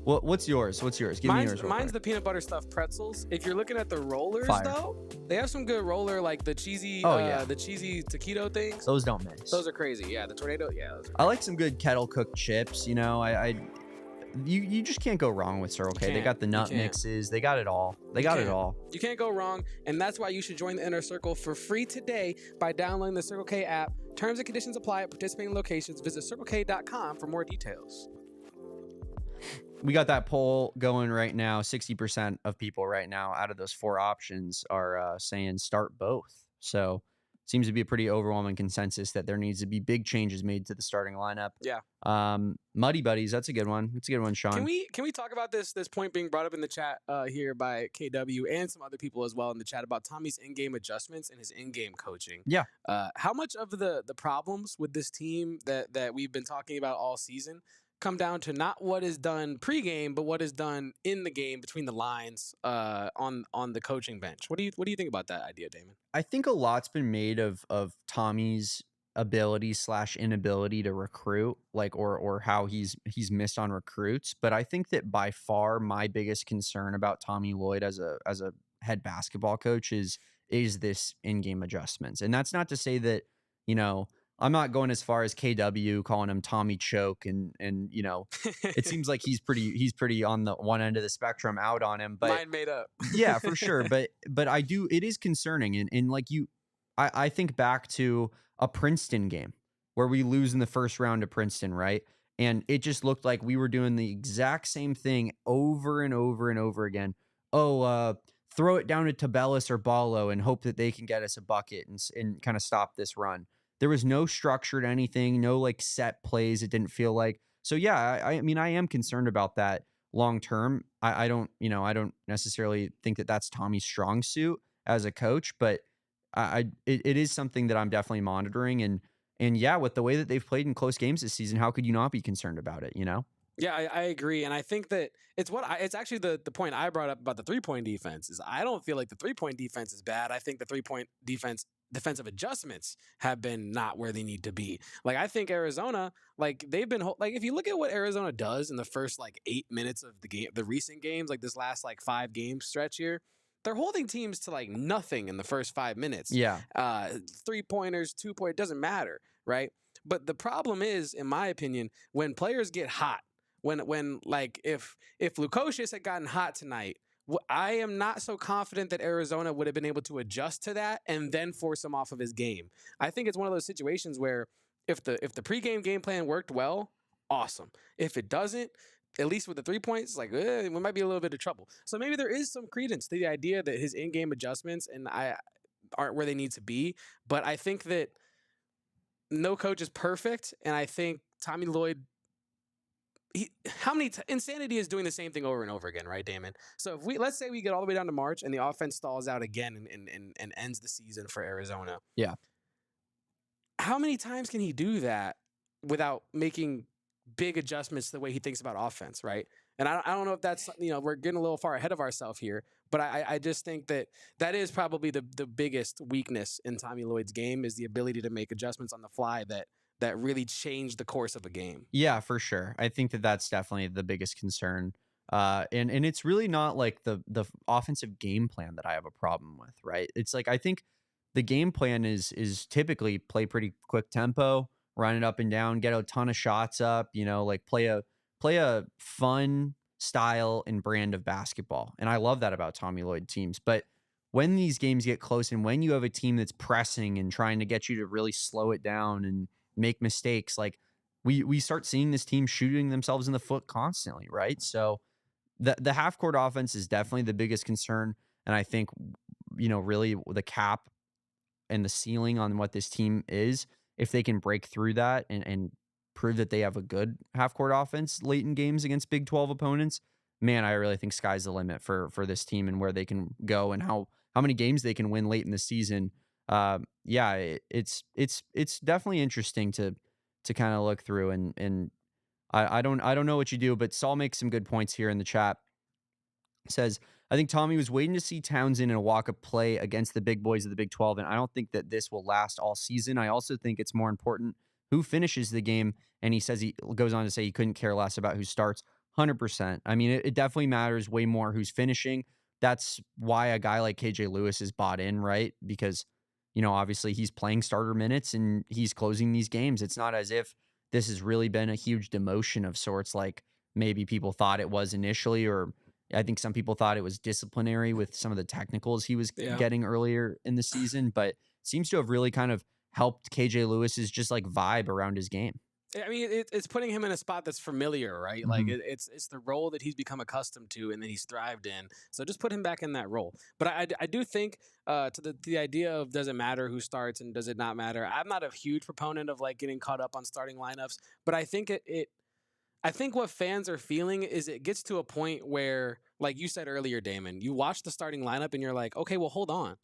[SPEAKER 2] What's yours? Give me yours.
[SPEAKER 1] Mine's the peanut butter stuffed pretzels. If you're looking at the rollers, though, they have some good roller, like the cheesy, the cheesy taquito things.
[SPEAKER 2] Those don't miss.
[SPEAKER 1] Those are crazy. Yeah, the tornado. Yeah,
[SPEAKER 2] I like some good kettle cooked chips. You just can't go wrong with Circle K. They got the nut mixes. They got it all. They got it all.
[SPEAKER 1] You can't go wrong, and that's why you should join the Inner Circle for free today by downloading the Circle K app. Terms and conditions apply at participating locations. Visit CircleK.com for more details.
[SPEAKER 2] We got that poll going right now. 60% of people right now out of those 4 options are saying start both. So seems to be a pretty overwhelming consensus that there needs to be big changes made to the starting lineup.
[SPEAKER 1] Yeah.
[SPEAKER 2] Muddy Buddies, that's a good one. That's a good one, Sean.
[SPEAKER 1] Can we talk about this point being brought up in the chat here by KW and some other people as well in the chat about Tommy's in-game adjustments and his in-game coaching?
[SPEAKER 2] Yeah.
[SPEAKER 1] How much of the problems with this team that we've been talking about all season come down to not what is done pregame, but what is done in the game between the lines on the coaching bench? What do you think about that idea, Damon?
[SPEAKER 2] I think a lot's been made of Tommy's ability / inability to recruit, or how he's missed on recruits. But I think that by far my biggest concern about Tommy Lloyd as a head basketball coach is this in-game adjustments. And that's not to say that, I'm not going as far as KW calling him Tommy Choke, and it seems like he's pretty on the one end of the spectrum out on him. But
[SPEAKER 1] mind made up.
[SPEAKER 2] Yeah, for sure. But it is concerning. And like I think back to a Princeton game where we lose in the first round to Princeton, right? And it just looked like we were doing the exact same thing over and over and over again. Throw it down to Tabellis or Ballo and hope that they can get us a bucket and kind of stop this run. There was no structure to anything, no like set plays. It didn't feel like. So yeah, I mean, I am concerned about that long term. I don't necessarily think that that's Tommy's strong suit as a coach, but it is something that I'm definitely monitoring. And yeah, with the way that they've played in close games this season, how could you not be concerned about it?
[SPEAKER 1] Yeah, I agree, and I think that it's actually the point I brought up about the 3-point defense is I don't feel like the 3-point defense is bad. I think the 3-point defensive adjustments have been not where they need to be. Like I think Arizona, like they've been like if you look at what Arizona does in the first like 8 minutes of the game, the recent games, like this last like 5 game stretch here, they're holding teams to like nothing in the first 5 minutes.
[SPEAKER 2] Yeah,
[SPEAKER 1] 3-pointers, 2-point, it doesn't matter, right? But the problem is, in my opinion, when players get hot. When like if Lukosius had gotten hot tonight, I am not so confident that Arizona would have been able to adjust to that and then force him off of his game. I think it's one of those situations where if the pregame game plan worked well, awesome. If it doesn't, at least with the 3 points, like we might be a little bit of trouble. So maybe there is some credence to the idea that his in-game adjustments aren't where they need to be. But I think that no coach is perfect, and I think Tommy Lloyd. Insanity is doing the same thing over and over again, right, Damon? So if let's say we get all the way down to March and the offense stalls out again and ends the season for Arizona.
[SPEAKER 2] Yeah.
[SPEAKER 1] How many times can he do that without making big adjustments to the way he thinks about offense, right? And I don't know if that's, we're getting a little far ahead of ourselves here, but I just think that is probably the biggest weakness in Tommy Lloyd's game is the ability to make adjustments on the fly that really changed the course of a game.
[SPEAKER 2] Yeah, for sure. I think that that's definitely the biggest concern. And it's really not like the offensive game plan that I have a problem with, right? It's like I think the game plan is typically play pretty quick tempo, run it up and down, get a ton of shots up, like play a fun style and brand of basketball. And I love that about Tommy Lloyd teams. But when these games get close and when you have a team that's pressing and trying to get you to really slow it down and make mistakes, like we start seeing this team shooting themselves in the foot constantly, right? So the half court offense is definitely the biggest concern, and I think really the cap and the ceiling on what this team is if they can break through that and prove that they have a good half court offense late in games against Big 12 opponents, man, I really think sky's the limit for this team and where they can go and how many games they can win late in the season. It's definitely interesting to kind of look through and I don't know what you do, but Saul makes some good points here in the chat. Says, I think Tommy was waiting to see Townsend and Awaka play against the big boys of the Big 12, and I don't think that this will last all season. I also think it's more important who finishes the game, and he says he goes on to say he couldn't care less about who starts. 100%. I mean, it definitely matters way more who's finishing. That's why a guy like KJ Lewis is bought in, right? Because, obviously he's playing starter minutes and he's closing these games. It's not as if this has really been a huge demotion of sorts like maybe people thought it was initially, or I think some people thought it was disciplinary with some of the technicals he was getting earlier in the season, but seems to have really kind of helped KJ Lewis's just like vibe around his game.
[SPEAKER 1] I mean, it's putting him in a spot that's familiar, right?
[SPEAKER 2] Mm-hmm.
[SPEAKER 1] Like it's the role that he's become accustomed to and that he's thrived in. So just put him back in that role. But I do think to the idea of does it matter who starts and does it not matter? I'm not a huge proponent of like getting caught up on starting lineups, but I think I think what fans are feeling is it gets to a point where, like you said earlier, Damon, you watch the starting lineup and you're like, okay, well, hold on.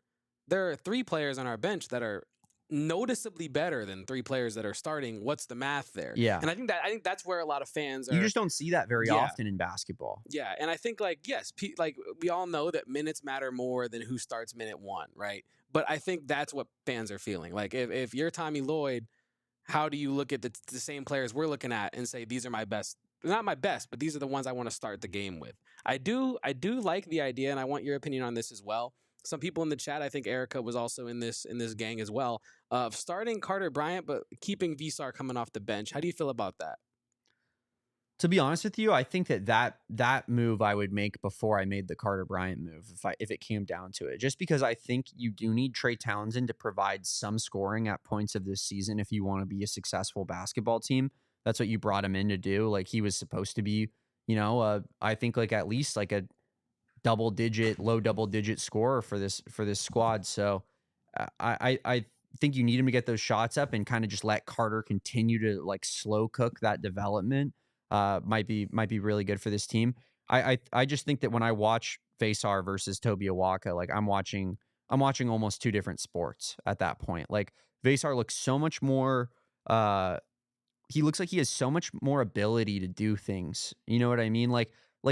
[SPEAKER 1] There are 3 players on our bench that are noticeably better than 3 players that are starting. What's the math there?
[SPEAKER 2] Yeah.
[SPEAKER 1] And I think that's where a lot of fans are.
[SPEAKER 2] You just don't see that very often in basketball.
[SPEAKER 1] Yeah. And I think yes, like we all know that minutes matter more than who starts minute 1, right? But I think that's what fans are feeling. Like if you're Tommy Lloyd, how do you look at the same players we're looking at and say, these are my best, not my best, but these are the ones I want to start the game with. I do like the idea, and I want your opinion on this as well. Some people in the chat, I think Erica was also in this gang as well, of starting Carter Bryant, but keeping Vesar coming off the bench. How do you feel about that?
[SPEAKER 2] To be honest with you, I think that move I would make before I made the Carter Bryant move if it came down to it. Just because I think you do need Trey Townsend to provide some scoring at points of this season if you want to be a successful basketball team. That's what you brought him in to do. Like he was supposed to be, I think like at least like a low double digit scorer for this squad. So I think you need him to get those shots up and kind of just let Carter continue to like slow cook that development. Might be really good for this team. I just think that when I watch Vesar versus Toby Awaka, like I'm watching almost 2 different sports at that point. Like Vesar looks so much more he looks like he has so much more ability to do things. You know what I mean? Like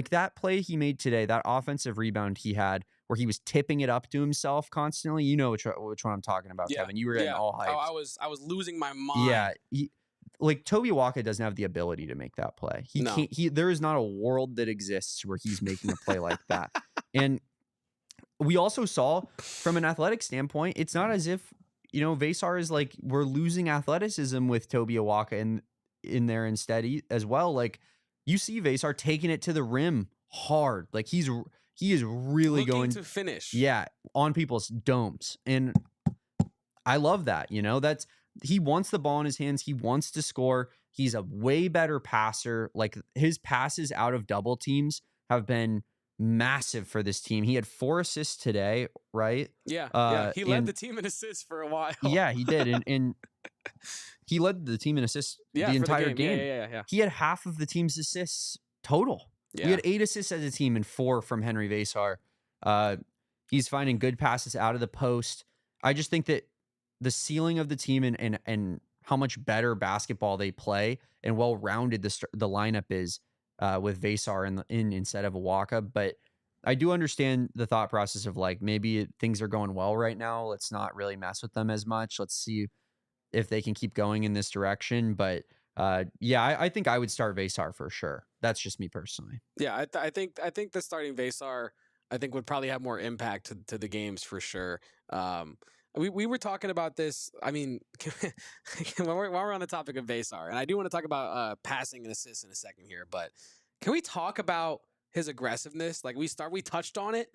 [SPEAKER 2] that play he made today, that offensive rebound he had where he was tipping it up to himself constantly. You know which one I'm talking about, Kevin. You were getting all hyped.
[SPEAKER 1] Oh, I was losing my mind.
[SPEAKER 2] Yeah. Like Toby Awaka doesn't have the ability to make that play. He can't. There is not a world that exists where he's making a play like that. And we also saw from an athletic standpoint, it's not as if Vesar is like we're losing athleticism with Toby Awaka in there instead as well. Like you see Vesar taking it to the rim hard. Like he is really
[SPEAKER 1] looking
[SPEAKER 2] going
[SPEAKER 1] to finish.
[SPEAKER 2] Yeah, on people's domes, and I love that. That's. He wants the ball in his hands. He wants to score. He's a way better passer. Like his passes out of double teams have been massive for this team. He had 4 assists today, right?
[SPEAKER 1] Yeah. He led the team in assists for a while.
[SPEAKER 2] Yeah, he did. And he led the team in assists the entire game.
[SPEAKER 1] Yeah.
[SPEAKER 2] He had half of the team's assists total. Yeah. We had 8 assists as a team and 4 from Henry Vesar. He's finding good passes out of the post. I just think that the ceiling of the team and how much better basketball they play and well-rounded the lineup is with Vesar instead of Awaka. But I do understand the thought process of like, maybe things are going well right now. Let's not really mess with them as much. Let's see if they can keep going in this direction. But I think I would start Vesar for sure. That's just me personally.
[SPEAKER 1] Yeah, I think the starting Vesar, I think would probably have more impact to the games for sure. We were talking about this. I mean, while we're on the topic of Vesar, and I do want to talk about passing and assists in a second here, but can we talk about his aggressiveness? Like we touched on it,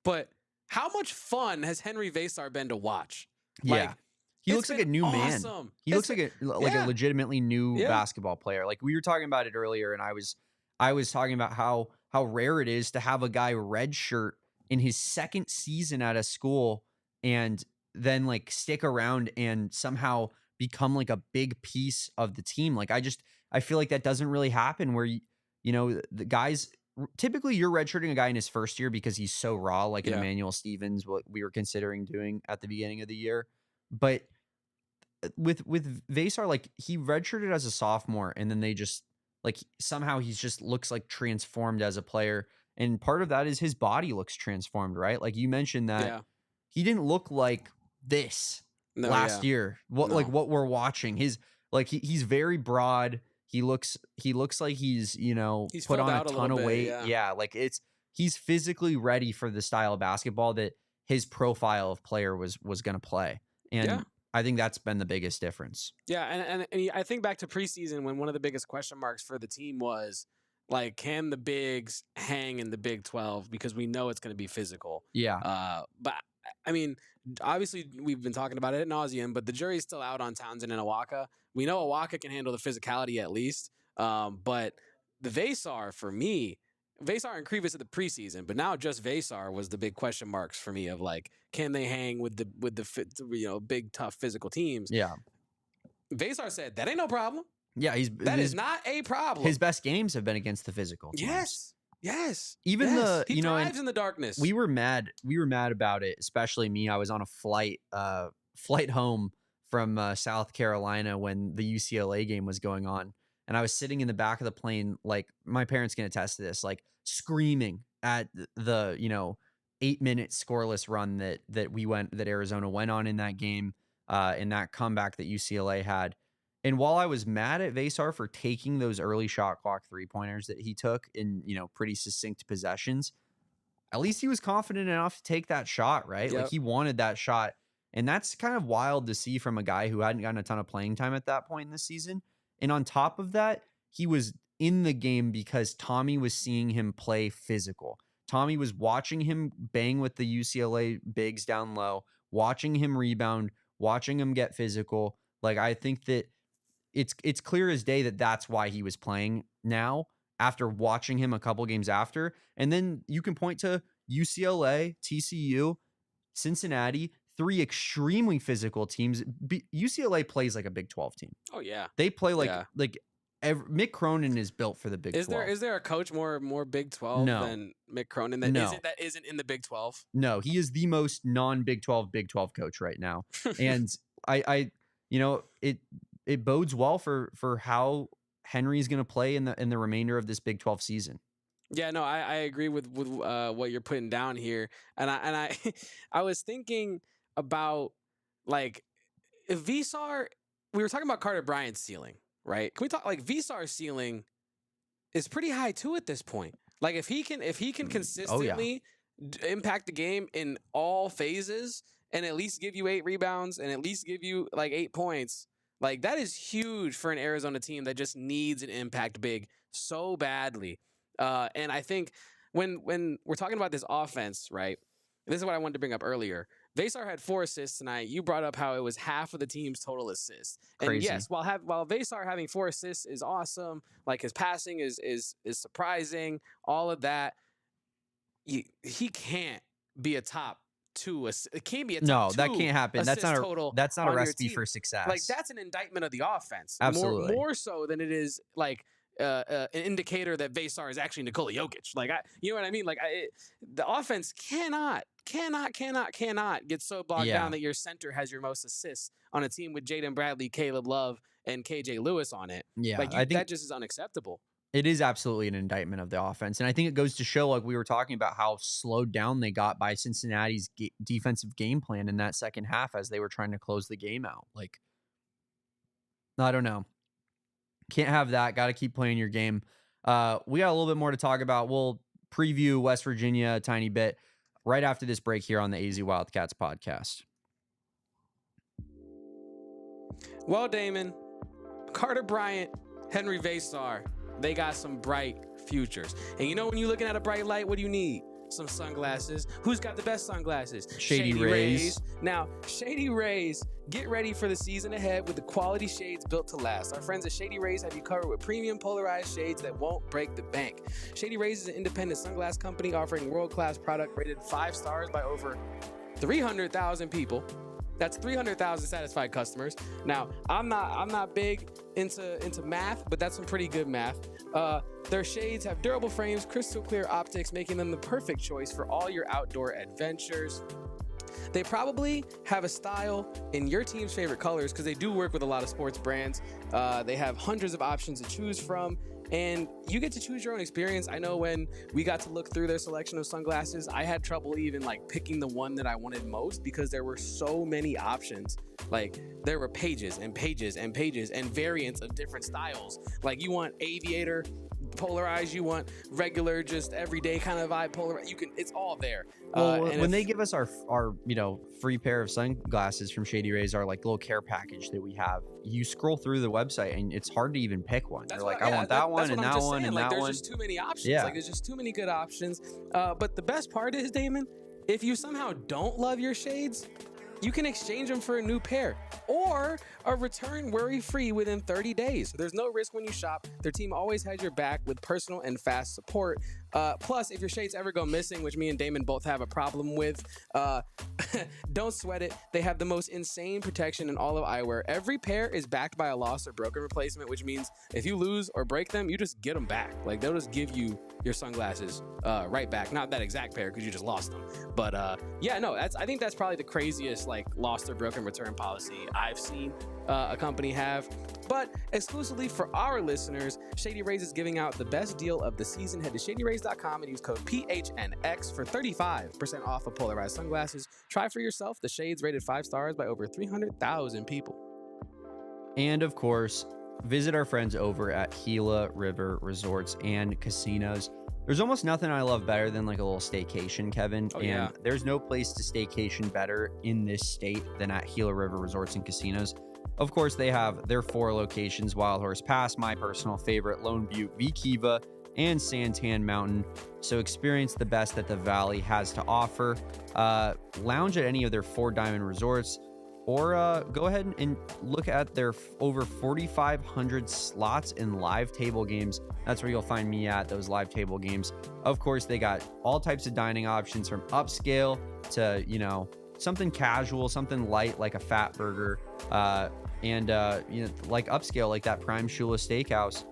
[SPEAKER 1] but how much fun has Henry Vesar been to watch?
[SPEAKER 2] Yeah. He looks like a new man. He looks like a legitimately new basketball player. Like we were talking about it earlier, and I was talking about how rare it is to have a guy redshirt in his 2nd season at a school and then like stick around and somehow become like a big piece of the team. Like I feel like that doesn't really happen where the guys typically you're redshirting a guy in his first year because he's so raw, like an
[SPEAKER 1] Yeah.
[SPEAKER 2] Emmanuel Stevens, what we were considering doing at the beginning of the year. But with Vasar, like he redshirted as a sophomore, and then they just like somehow he's just looks like transformed as a player. And part of that is his body looks transformed, right? Like you mentioned that
[SPEAKER 1] Yeah.
[SPEAKER 2] he didn't look like this
[SPEAKER 1] No,
[SPEAKER 2] last
[SPEAKER 1] yeah.
[SPEAKER 2] year. What like
[SPEAKER 1] No.
[SPEAKER 2] what we're watching. His like he's very broad. He looks like he's,
[SPEAKER 1] He's
[SPEAKER 2] put
[SPEAKER 1] filled
[SPEAKER 2] on a
[SPEAKER 1] out a
[SPEAKER 2] ton
[SPEAKER 1] little
[SPEAKER 2] of
[SPEAKER 1] bit,
[SPEAKER 2] weight.
[SPEAKER 1] yeah.
[SPEAKER 2] Yeah, like he's physically ready for the style of basketball that his profile of player was going to play. And
[SPEAKER 1] Yeah.
[SPEAKER 2] I think that's been the biggest difference.
[SPEAKER 1] Yeah, and I think back to preseason when one of the biggest question marks for the team was like, can the bigs hang in the Big 12? Because we know it's going to be physical.
[SPEAKER 2] Yeah.
[SPEAKER 1] But I mean, obviously we've been talking about it ad nauseum, but the jury's still out on Townsend and Awaka. We know Awaka can handle the physicality at least. But the Vasar, for me, Vasar and Krivas at the preseason, but now just Vasar was the big question marks for me of like, can they hang with the big tough physical teams?
[SPEAKER 2] Yeah.
[SPEAKER 1] Vasar said that ain't no problem.
[SPEAKER 2] Yeah,
[SPEAKER 1] That is not a problem.
[SPEAKER 2] his best games have been against the physical teams.
[SPEAKER 1] Yes.
[SPEAKER 2] Even
[SPEAKER 1] yes.
[SPEAKER 2] the
[SPEAKER 1] he
[SPEAKER 2] and
[SPEAKER 1] thrives in the darkness.
[SPEAKER 2] we were mad about it, especially me. I was on a flight home from South Carolina when the UCLA game was going on, and I was sitting in the back of the plane, like my parents can attest to this, like screaming at the 8-minute scoreless run that Arizona went on in that game, in that comeback that UCLA had. And while I was mad at Vasar for taking those early shot clock 3-pointers that he took in, pretty succinct possessions, at least he was confident enough to take that shot, right?
[SPEAKER 1] Yep.
[SPEAKER 2] Like he wanted that shot. And that's kind of wild to see from a guy who hadn't gotten a ton of playing time at that point in the season. And on top of that, he was in the game because Tommy was seeing him play physical. Tommy was watching him bang with the UCLA bigs down low, watching him rebound, watching him get physical. Like I think that it's clear as day that that's why he was playing now after watching him a couple games after. And then you can point to UCLA, TCU, Cincinnati, 3 extremely physical teams. UCLA plays like a Big 12 team.
[SPEAKER 1] Oh yeah.
[SPEAKER 2] They play Mick Cronin is built for the Big 12.
[SPEAKER 1] Is there a coach more Big 12
[SPEAKER 2] No.
[SPEAKER 1] than Mick Cronin that isn't in the Big 12?
[SPEAKER 2] No, he is the most non-Big 12 Big 12 coach right now. And I it bodes well for how Henry's going to play in the remainder of this Big 12 season.
[SPEAKER 1] Yeah, no, I agree with what you're putting down here, and I I was thinking about like if Vasar, we were talking about Carter Bryant's ceiling, right? Can we talk like Vasar's ceiling is pretty high too at this point. Like if he can consistently impact the game in all phases and at least give you 8 rebounds and at least give you like 8 points. Like that is huge for an Arizona team that just needs an impact big so badly. And I think when we're talking about this offense, right? This is what I wanted to bring up earlier. Vasar had 4 assists tonight. You brought up how it was half of the team's total assists. And
[SPEAKER 2] Crazy.
[SPEAKER 1] yes, while Vasar having 4 assists is awesome, like his passing is surprising, all of that, he can't be a top 2. It can't be a top
[SPEAKER 2] No,
[SPEAKER 1] 2
[SPEAKER 2] that can't happen. That's not
[SPEAKER 1] total
[SPEAKER 2] a
[SPEAKER 1] on your
[SPEAKER 2] recipe
[SPEAKER 1] team.
[SPEAKER 2] for success.
[SPEAKER 1] Like that's an indictment of the offense.
[SPEAKER 2] Absolutely.
[SPEAKER 1] More so than it is like an indicator that Vasar is actually Nikola Jokic. Like you know what I mean? Like the offense cannot get so bogged down that your center has your most assists on a team with Jaden Bradley, Caleb Love, and KJ Lewis on it.
[SPEAKER 2] Yeah,
[SPEAKER 1] like
[SPEAKER 2] I think
[SPEAKER 1] that just is unacceptable.
[SPEAKER 2] it is absolutely an indictment of the offense. And I think it goes to show, like we were talking about, how slowed down they got by Cincinnati's defensive game plan in that second half as they were trying to close the game out. Like, I don't know. Can't have that. Got to keep playing your game. We got a little bit more to talk about. We'll preview West Virginia a tiny bit right after this break here on the AZ Wildcats podcast.
[SPEAKER 1] Well, Damon, Carter Bryant, Henry Vasar, they got some bright futures. And you know when you're looking at a bright light, what do you need? Some sunglasses. Who's got the best sunglasses?
[SPEAKER 2] Shady Rays.
[SPEAKER 1] Now, Shady Rays, get ready for the season ahead with the quality shades built to last. Our friends at Shady Rays have you covered with premium polarized shades that won't break the bank. Shady Rays is an independent sunglass company offering world-class product rated 5 stars by over 300,000 people. That's 300,000 satisfied customers. Now, I'm not big into math, but that's some pretty good math. Their shades have durable frames, crystal clear optics, making them the perfect choice for all your outdoor adventures. They probably have a style in your team's favorite colors because they do work with a lot of sports brands. They have hundreds of options to choose from, and you get to choose your own experience. I know when we got to look through their selection of sunglasses, I had trouble even like picking the one that I wanted most because there were so many options. Like there were pages and pages and pages and variants of different styles. Like you want aviator polarized, you want regular, just everyday kind of vibe polarized. It's all there.
[SPEAKER 2] Well, when they give us our free pair of sunglasses from Shady Rays, our like little care package that we have, you scroll through the website and it's hard to even pick one. You're like, I want that one and that one and that one.
[SPEAKER 1] There's just too many options.
[SPEAKER 2] Yeah.
[SPEAKER 1] Like there's just too many good options. But the best part is, Damon, if you somehow don't love your shades, you can exchange them for a new pair or a return worry-free within 30 days. There's no risk when you shop. Their team always has your back with personal and fast support. Plus, if your shades ever go missing, which me and Damon both have a problem with, don't sweat it. They have the most insane protection in all of eyewear. Every pair is backed by a lost or broken replacement, which means if you lose or break them, you just get them back. Like they'll just give you your sunglasses right back. Not that exact pair because you just lost them. But yeah, no, I think that's probably the craziest like lost or broken return policy I've seen a company have. But exclusively for our listeners, Shady Rays is giving out the best deal of the season. Head to shadyrays.com and use code PHNX for 35% off of polarized sunglasses. Try for yourself the shades rated 5 stars by over 300,000 people.
[SPEAKER 2] And of course, visit our friends over at Gila River Resorts and Casinos. There's almost nothing I love better than like a little staycation, Kevin.
[SPEAKER 1] Oh,
[SPEAKER 2] and
[SPEAKER 1] yeah.
[SPEAKER 2] There's no place to staycation better in this state than at Gila River Resorts and Casinos. Of course, they have their 4 locations: Wild Horse Pass, my personal favorite, Lone Butte, V Kiva, and Santan Mountain. So experience the best that the Valley has to offer. Lounge at any of their 4 diamond resorts, or go ahead and look at their over 4,500 slots in live table games. That's where you'll find me at, those live table games. Of course, they got all types of dining options from upscale to, something casual, something light like a fat burger, and like upscale like that Prime Shula Steakhouse.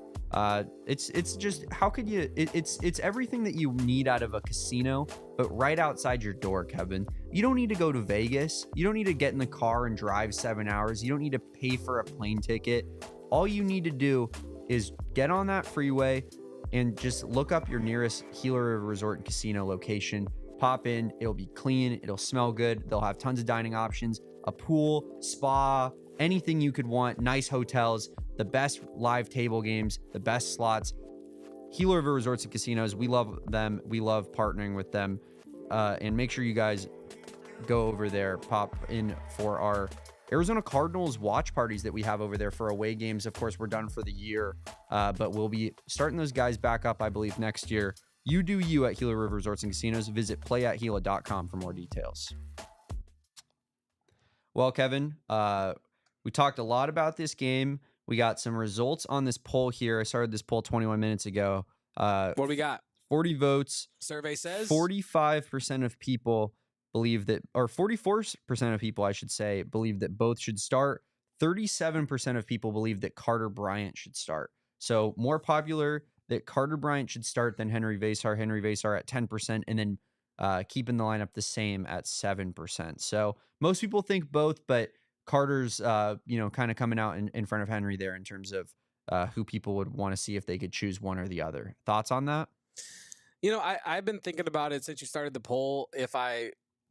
[SPEAKER 2] It's just, how could you, it's everything that you need out of a casino, but right outside your door, Kevin. You don't need to go to Vegas. You don't need to get in the car and drive 7 hours. You don't need to pay for a plane ticket. All you need to do is get on that freeway and just look up your nearest Gila River Resort and Casino location. Pop in, it'll be clean, it'll smell good. They'll have tons of dining options, a pool, spa, anything you could want, nice hotels, the best live table games, the best slots. Gila River Resorts and Casinos, we love them. We love partnering with them. And make sure you guys go over there, pop in for our Arizona Cardinals watch parties that we have over there for away games. Of course, we're done for the year, but we'll be starting those guys back up, I believe, next year. You do you at Gila River Resorts and Casinos. Visit playathila.com for more details. Well, Kevin, we talked a lot about this game. We got some results on this poll here. I started this poll 21 minutes ago.
[SPEAKER 1] What do we got?
[SPEAKER 2] 40 votes.
[SPEAKER 1] Survey says
[SPEAKER 2] 45% of people believe that, or 44% of people, I should say, believe that both should start. 37% of people believe that Carter Bryant should start. So more popular that Carter Bryant should start than Henry Veysar. Henry Veysar at 10%, and then keeping the lineup the same at 7%. So most people think both, but Carter's, kind of coming out in front of Henry there in terms of who people would want to see if they could choose one or the other. Thoughts on that?
[SPEAKER 1] I've been thinking about it since you started the poll.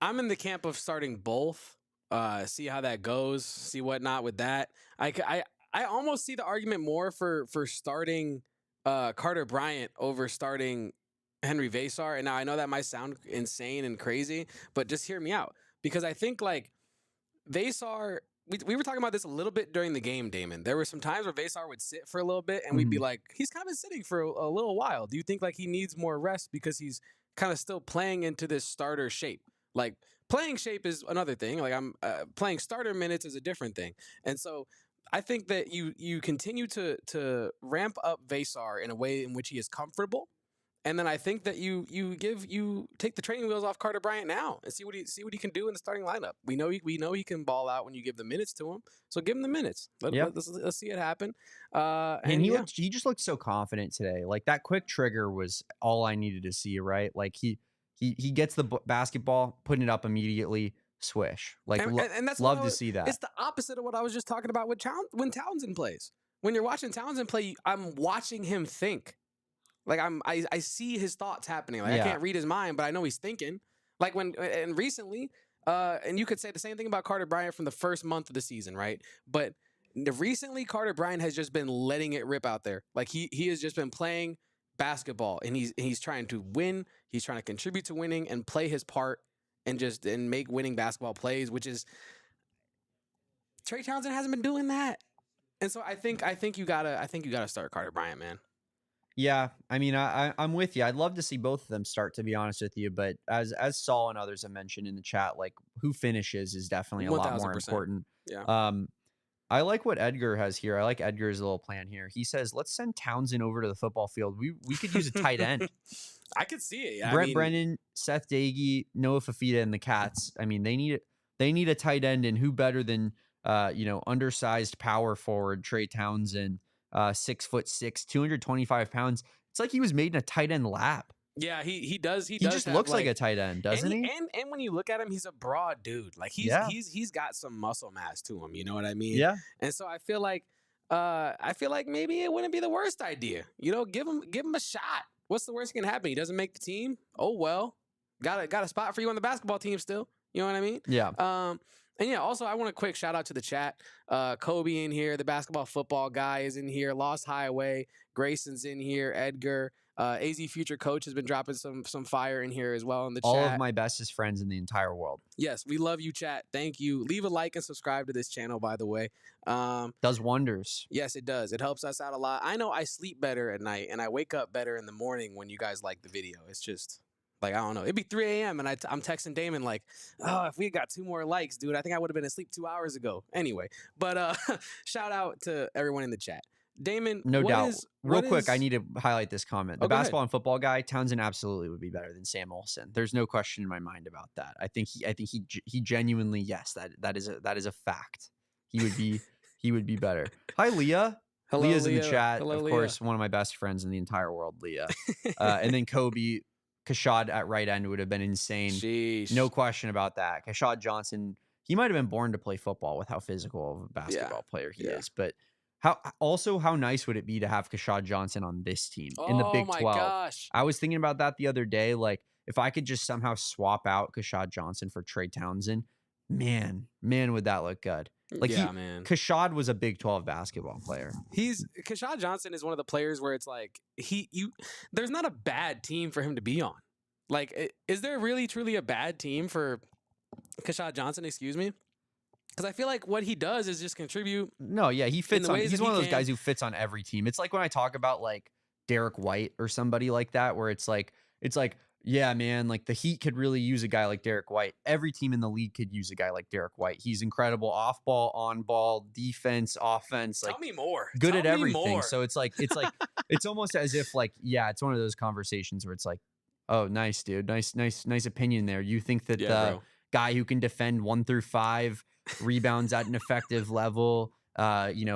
[SPEAKER 1] I'm in the camp of starting both, see how that goes, see whatnot with that. I almost see the argument more for starting Carter Bryant over starting Henry Veysar. And now I know that might sound insane and crazy, but just hear me out. Because I think like Veysar, we were talking about this a little bit during the game, Damon. There were some times where Veysar would sit for a little bit and we'd be like, he's kind of been sitting for a little while. Do you think like he needs more rest because he's kind of still playing into this starter shape? Like playing shape is another thing. Like I'm playing starter minutes is a different thing. And so I think that you continue to ramp up Veysar in a way in which he is comfortable. And then I think that you take the training wheels off Carter Bryant now and see what he can do in the starting lineup. We know he can ball out when you give the minutes to him. So give him the minutes. Let's see it happen.
[SPEAKER 2] And he just looked so confident today. Like that quick trigger was all I needed to see, right? Like he gets the basketball, putting it up immediately, swish. Like
[SPEAKER 1] and that's
[SPEAKER 2] love to see that.
[SPEAKER 1] It's the opposite of what I was just talking about with when Townsend plays. When you're watching Townsend play, I'm watching him think. Like I see his thoughts happening. Like I can't read his mind, but I know he's thinking. Like recently, and you could say the same thing about Carter Bryant from the first month of the season, right? But recently, Carter Bryant has just been letting it rip out there. Like he has just been playing basketball, and he's trying to win. He's trying to contribute to winning and play his part, and make winning basketball plays. Which is Trey Townsend hasn't been doing that, and so I think you gotta start Carter Bryant, man.
[SPEAKER 2] Yeah, I mean, I'm with you. I'd love to see both of them start, to be honest with you. But as Saul and others have mentioned in the chat, like who finishes is definitely a lot more important.
[SPEAKER 1] Yeah.
[SPEAKER 2] I like what Edgar has here. I like Edgar's little plan here. He says, let's send Townsend over to the football field. We could use a tight end.
[SPEAKER 1] I could see it. Yeah.
[SPEAKER 2] Brent Brennan, Seth Dagey, Noah Fafita, and the Cats. I mean, they need a tight end, and who better than undersized power forward Trey Townsend, 6'6", 225 pounds. It's like he was made in a tight end lap.
[SPEAKER 1] Yeah, he does. He
[SPEAKER 2] just looks like a tight end, doesn't he?
[SPEAKER 1] And when you look at him, he's a broad dude. Like he's got some muscle mass to him. You know what I mean?
[SPEAKER 2] Yeah.
[SPEAKER 1] And so I feel like maybe it wouldn't be the worst idea. Give him a shot. What's the worst that can happen? He doesn't make the team. Oh well, got a spot for you on the basketball team still. You know what I mean?
[SPEAKER 2] Yeah.
[SPEAKER 1] And yeah, also I want a quick shout out to the chat. Kobe in here, the basketball football guy is in here. Lost Highway, Grayson's in here. Edgar, AZ Future Coach has been dropping some fire in here as well in the chat.
[SPEAKER 2] All of my bestest friends in the entire world.
[SPEAKER 1] Yes, we love you, chat. Thank you. Leave a like and subscribe to this channel, by the way.
[SPEAKER 2] Does wonders.
[SPEAKER 1] Yes, it does. It helps us out a lot. I know I sleep better at night and I wake up better in the morning when you guys like the video. It's just like, I don't know. It'd be 3 a.m. and I'm texting Damon like, oh, if we got 2 more likes, dude, I think I would have been asleep 2 hours ago. Anyway, but shout out to everyone in the chat. Damon,
[SPEAKER 2] no doubt. Real quick, I need to highlight this comment. The basketball and football guy, Townsend absolutely would be better than Sam Olson. There's no question in my mind about that. I think he genuinely, yes, that is a fact. He would be better. Hi, Leah.
[SPEAKER 1] Hello,
[SPEAKER 2] Leah's
[SPEAKER 1] Leah.
[SPEAKER 2] in the chat.
[SPEAKER 1] Hello,
[SPEAKER 2] of
[SPEAKER 1] Leah.
[SPEAKER 2] course, one of my best friends in the entire world, Leah. And then Kobe. Kashad at right end would have been insane.
[SPEAKER 1] Sheesh.
[SPEAKER 2] No question about that. Kashad Johnson, he might have been born to play football with how physical of a basketball player he is. But how nice would it be to have Kashad Johnson on this team in the Big 12?
[SPEAKER 1] Oh my gosh.
[SPEAKER 2] I was thinking about that the other day. Like if I could just somehow swap out Kashad Johnson for Trey Townsend, man, would that look good. Like
[SPEAKER 1] man.
[SPEAKER 2] Kashad was a Big 12 basketball player.
[SPEAKER 1] Kashad Johnson is one of the players where it's like there's not a bad team for him to be on. Like, is there really truly a bad team for Kashad Johnson? Excuse me, because I feel like what he does is just contribute.
[SPEAKER 2] No, yeah, he fits on. He's one of those guys who fits on every team. It's like when I talk about like Derek White or somebody like that, where it's like. Yeah, man, like the Heat could really use a guy like Derek White. Every team in the league could use a guy like Derek White. He's incredible off ball, on ball, defense, offense. Like,
[SPEAKER 1] tell me more.
[SPEAKER 2] Good at everything. So it's it's almost as if like, yeah, it's one of those conversations where it's like, oh, nice, dude. Nice opinion there. You think that the guy who can defend 1 through 5, rebounds at an effective level,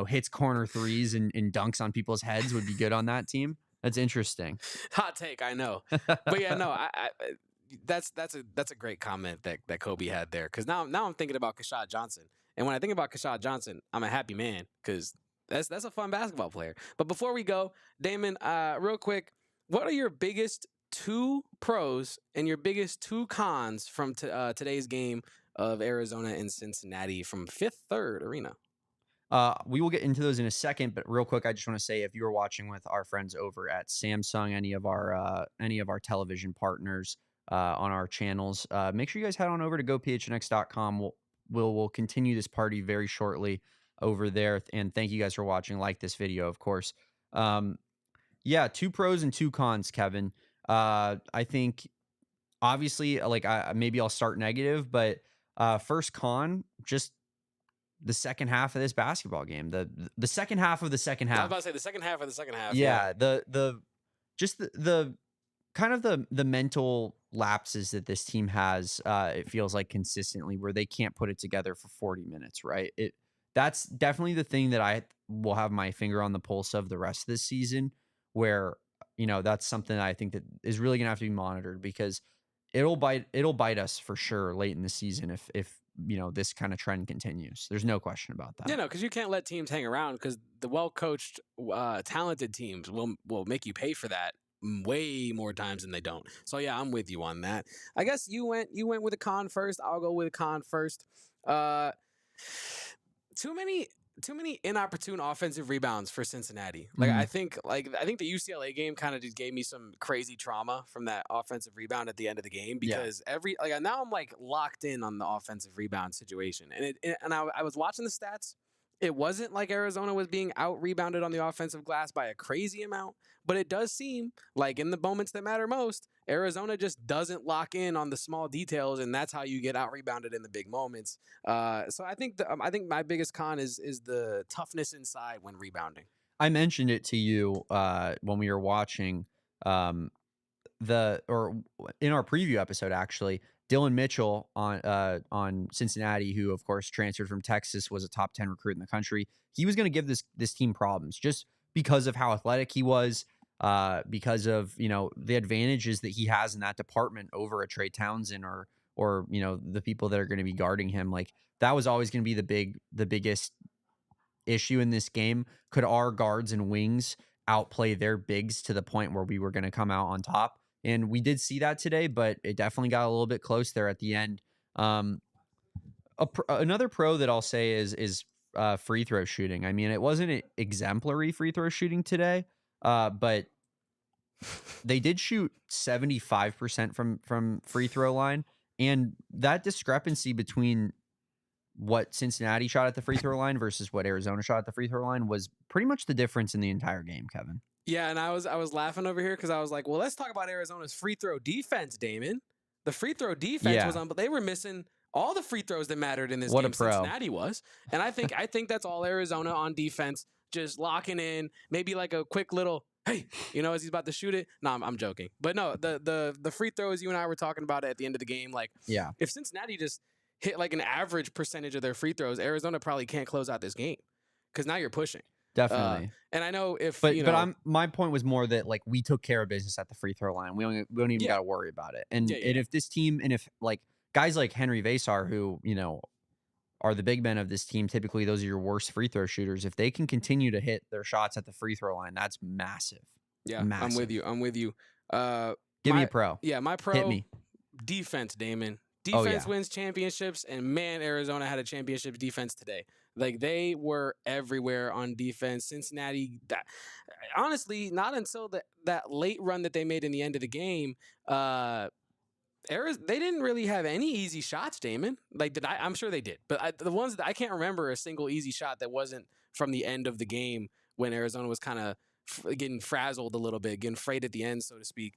[SPEAKER 2] hits corner threes and dunks on people's heads would be good on that team? That's interesting.
[SPEAKER 1] Hot take, I know, but yeah, no, that's a great comment that Kobe had there, because now I'm thinking about Kashad Johnson, and when I think about Kashad Johnson, I'm a happy man because that's a fun basketball player. But before we go, Damon, real quick, what are your biggest 2 pros and your biggest 2 cons from today's game of Arizona and Cincinnati from Fifth Third Arena?
[SPEAKER 2] We will get into those in a second, but real quick, I just want to say if you are watching with our friends over at Samsung, any of our television partners on our channels, make sure you guys head on over to gophnx.com. We'll continue this party very shortly over there, and thank you guys for watching. Like this video, of course. 2 pros and 2 cons, Kevin. I think obviously, like maybe I'll start negative, but first con, just the second half of this basketball game, the second half of the second half.
[SPEAKER 1] I was about to say the second half of the second half.
[SPEAKER 2] Yeah, the kind of the mental lapses that this team has, it feels like consistently where they can't put it together for 40 minutes, right? That's definitely the thing that I will have my finger on the pulse of the rest of this season, where, that's something that I think that is really gonna have to be monitored because it'll bite us for sure late in the season if this kind of trend continues. There's no question about that.
[SPEAKER 1] Yeah, no, because you can't let teams hang around because the well-coached, talented teams will make you pay for that way more times than they don't. So yeah, I'm with you on that. I guess you went with a con first. I'll go with a con first. Uh, too many inopportune offensive rebounds for Cincinnati. I think the UCLA game kind of just gave me some crazy trauma from that offensive rebound at the end of the game because now I'm like locked in on the offensive rebound situation. And I was watching the stats. It wasn't like Arizona was being out rebounded on the offensive glass by a crazy amount, but it does seem like in the moments that matter most, Arizona just doesn't lock in on the small details, and that's how you get out rebounded in the big moments. So I think my biggest con is the toughness inside when rebounding.
[SPEAKER 2] I mentioned it to you when we were watching in our preview episode, actually. Dylan Mitchell on Cincinnati, who of course transferred from Texas, was a top 10 recruit in the country. He was going to give this team problems just because of how athletic he was, because of the advantages that he has in that department over a Trey Townsend or the people that are going to be guarding him. Like that was always going to be the biggest issue in this game. Could our guards and wings outplay their bigs to the point where we were going to come out on top? And we did see that today, but it definitely got a little bit close there at the end. Another pro that I'll say is free throw shooting. I mean, it wasn't an exemplary free throw shooting today, but they did shoot 75% from free throw line. And that discrepancy between what Cincinnati shot at the free throw line versus what Arizona shot at the free throw line was pretty much the difference in the entire game, Kevin.
[SPEAKER 1] Yeah, and I was laughing over here because I was like, well, let's talk about Arizona's free throw defense, Damon. The free throw defense was on, but they were missing all the free throws that mattered in this game. Cincinnati was. And I think that's all Arizona on defense, just locking in, maybe like a quick little, hey, as he's about to shoot it. No, I'm joking. But no, the free throws, you and I were talking about it at the end of the game. Like,
[SPEAKER 2] yeah,
[SPEAKER 1] if Cincinnati just hit like an average percentage of their free throws, Arizona probably can't close out this game because now you're pushing.
[SPEAKER 2] Definitely.
[SPEAKER 1] And I know
[SPEAKER 2] my point was more that like we took care of business at the free throw line. We don't even got to worry about it. And if this team, and if like guys like Henry Vasar, who are the big men of this team, typically those are your worst free throw shooters. If they can continue to hit their shots at the free throw line, that's massive.
[SPEAKER 1] Yeah, massive. I'm with you.
[SPEAKER 2] Give me a pro.
[SPEAKER 1] Yeah, my pro.
[SPEAKER 2] Hit me.
[SPEAKER 1] Defense, Damon. Defense wins championships, and man, Arizona had a championship defense today. Like they were everywhere on defense. Cincinnati, honestly, not until that late run that they made in the end of the game, they didn't really have any easy shots, Damon. Like I'm sure they did, but the ones that I can't remember a single easy shot that wasn't from the end of the game when Arizona was kind of getting frazzled a little bit, getting frayed at the end, so to speak.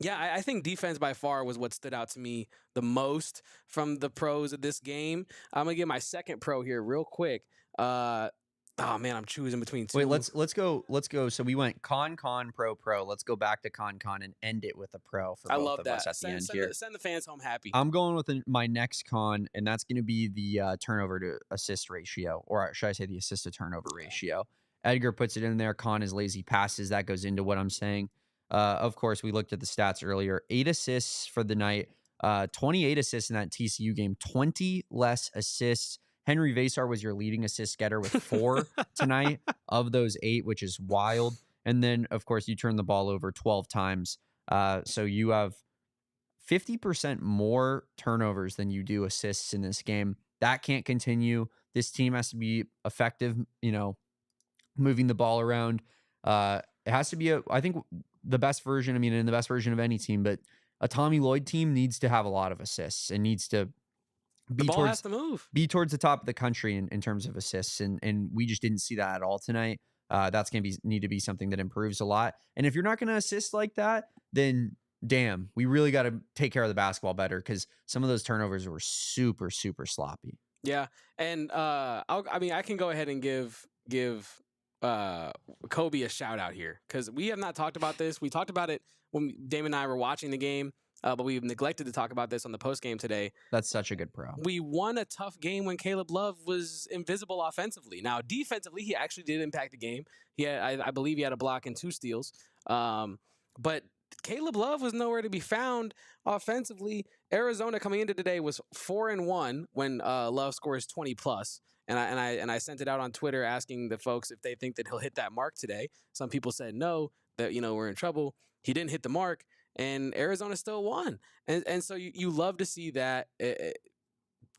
[SPEAKER 1] Yeah, I think defense by far was what stood out to me the most from the pros of this game. I'm gonna get my second pro here real quick. Oh man, I'm choosing between two.
[SPEAKER 2] Wait, let's go. So we went con, pro. Let's go back to con and end it with a pro for both of us at the end here.
[SPEAKER 1] Send the fans home happy.
[SPEAKER 2] I'm going with my next con, and that's going to be the turnover to assist ratio, or should I say the assist to turnover ratio. Edgar puts it in there. Con is lazy passes. That goes into what I'm saying. Of course, we looked at the stats earlier. 8 assists for the night, 28 assists in that TCU game, 20 less assists. Henry Vasar was your leading assist getter with 4 tonight of those 8, which is wild. And then, of course, you turn the ball over 12 times. So you have 50% more turnovers than you do assists in this game. That can't continue. This team has to be effective, moving the ball around. It has to be I think the best version, and the best version of any team, but a Tommy Lloyd team needs to have a lot of assists and needs to be
[SPEAKER 1] has to move.
[SPEAKER 2] Be towards the top of the country in terms of assists. And we just didn't see that at all tonight. That's going to need to be something that improves a lot. And if you're not going to assist like that, then damn, we really got to take care of the basketball better because some of those turnovers were super, super sloppy.
[SPEAKER 1] Yeah. And I can go ahead and give Kobe a shout out here because we have not talked about this. We talked about it when Damon and I were watching the game, but we've neglected to talk about this on the post game today.
[SPEAKER 2] That's such a good pro.
[SPEAKER 1] We won a tough game when Caleb Love was invisible offensively. Now, defensively, he actually did impact the game. He had, I believe he had a block and 2 steals. But Caleb Love was nowhere to be found offensively. Arizona coming into today was 4-1 when Love scores 20 plus. And I sent it out on Twitter asking the folks if they think that he'll hit that mark today. Some people said no, that we're in trouble. He didn't hit the mark, and Arizona still won. And so you love to see that.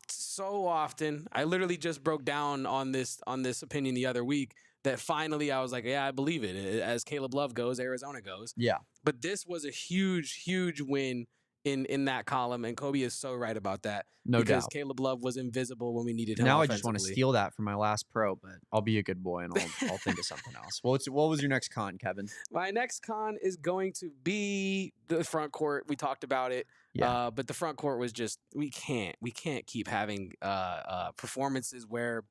[SPEAKER 1] So often, I literally just broke down on this opinion the other week that finally I was like, yeah, I believe it. As Caleb Love goes, Arizona goes.
[SPEAKER 2] Yeah.
[SPEAKER 1] But this was a huge win in that column, and Kobe is so right about that.
[SPEAKER 2] No
[SPEAKER 1] because
[SPEAKER 2] doubt.
[SPEAKER 1] Caleb Love was invisible when we needed him.
[SPEAKER 2] Now I just want to steal that for my last pro, but I'll be a good boy and I'll think of something else. What was your next con, Kevin?
[SPEAKER 1] My next con is going to be the front court. We talked about it.
[SPEAKER 2] Yeah.
[SPEAKER 1] But the front court was just we can't keep having performances where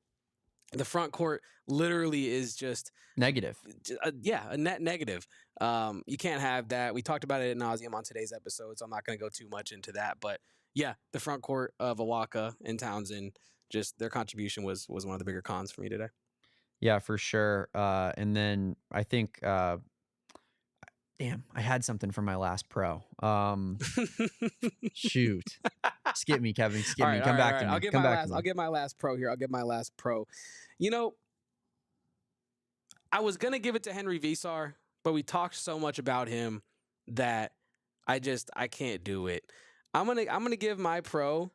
[SPEAKER 1] the front court literally is just
[SPEAKER 2] negative.
[SPEAKER 1] A net negative. You can't have that. We talked about it ad nauseum on today's episode, so I'm not going to go too much into that. But yeah, the front court of Awaka and Townsend, just their contribution was one of the bigger cons for me today.
[SPEAKER 2] Yeah, for sure. And then I think, damn, I had something for my last pro. Shoot. Skip me, Kevin. Skip me. Come back to me.
[SPEAKER 1] I'll get my last pro here. I'll get my last pro. I was going to give it to Henry Vesar, but we talked so much about him that I can't do it. I'm gonna give my pro.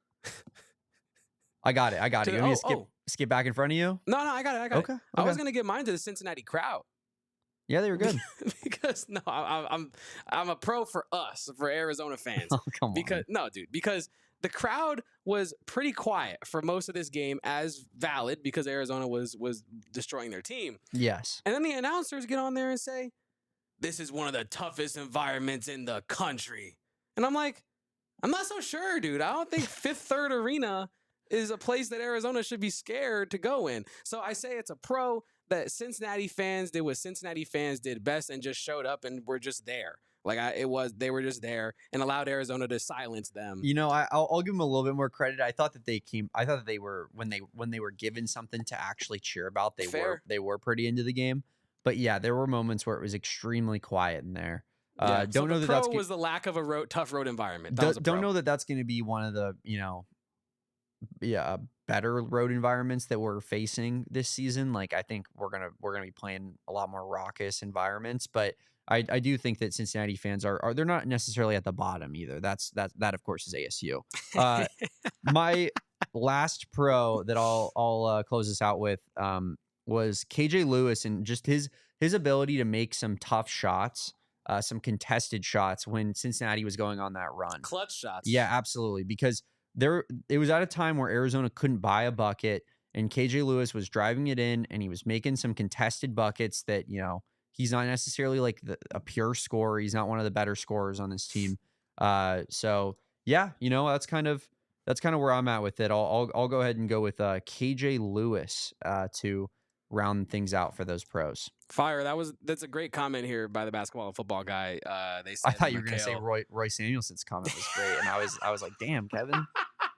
[SPEAKER 2] I got it. You want me to skip back in front of you?
[SPEAKER 1] No, I got it.
[SPEAKER 2] Okay.
[SPEAKER 1] I was gonna give mine to the Cincinnati crowd.
[SPEAKER 2] Yeah, they were good.
[SPEAKER 1] Because I'm a pro for us, for Arizona fans.
[SPEAKER 2] Oh, come on.
[SPEAKER 1] Because the crowd was pretty quiet for most of this game, as valid because Arizona was destroying their team.
[SPEAKER 2] Yes.
[SPEAKER 1] And then the announcers get on there and say, "This is one of the toughest environments in the country," and I'm like, I'm not so sure, dude. I don't think Fifth Third Arena is a place that Arizona should be scared to go in. So I say it's a pro that Cincinnati fans did what Cincinnati fans did best and just showed up and were just there. They were just there and allowed Arizona to silence them.
[SPEAKER 2] I'll give them a little bit more credit. I thought that they were when they were given something to actually cheer about, they were pretty into the game. But yeah, there were moments where it was extremely quiet in there. Don't know that that's
[SPEAKER 1] was the lack of a tough road environment.
[SPEAKER 2] Don't know that that's going to be one of the better road environments that we're facing this season. Like I think we're gonna be playing a lot more raucous environments, but I do think that Cincinnati fans are they're not necessarily at the bottom either. That of course is ASU. My last pro that I'll close this out with was KJ Lewis and just his ability to make some tough shots. Some contested shots when Cincinnati was going on that run.
[SPEAKER 1] Clutch shots.
[SPEAKER 2] Yeah, absolutely. Because it was at a time where Arizona couldn't buy a bucket, and KJ Lewis was driving it in, and he was making some contested buckets that, he's not necessarily like a pure scorer. He's not one of the better scorers on this team. So yeah, that's kind of where I'm at with it. I'll go ahead and go with KJ Lewis to round things out for those pros.
[SPEAKER 1] Fire. That's a great comment here by the basketball and football guy. They said
[SPEAKER 2] I thought you were going to say Roy Samuelson's comment was great, and I was like, damn, Kevin,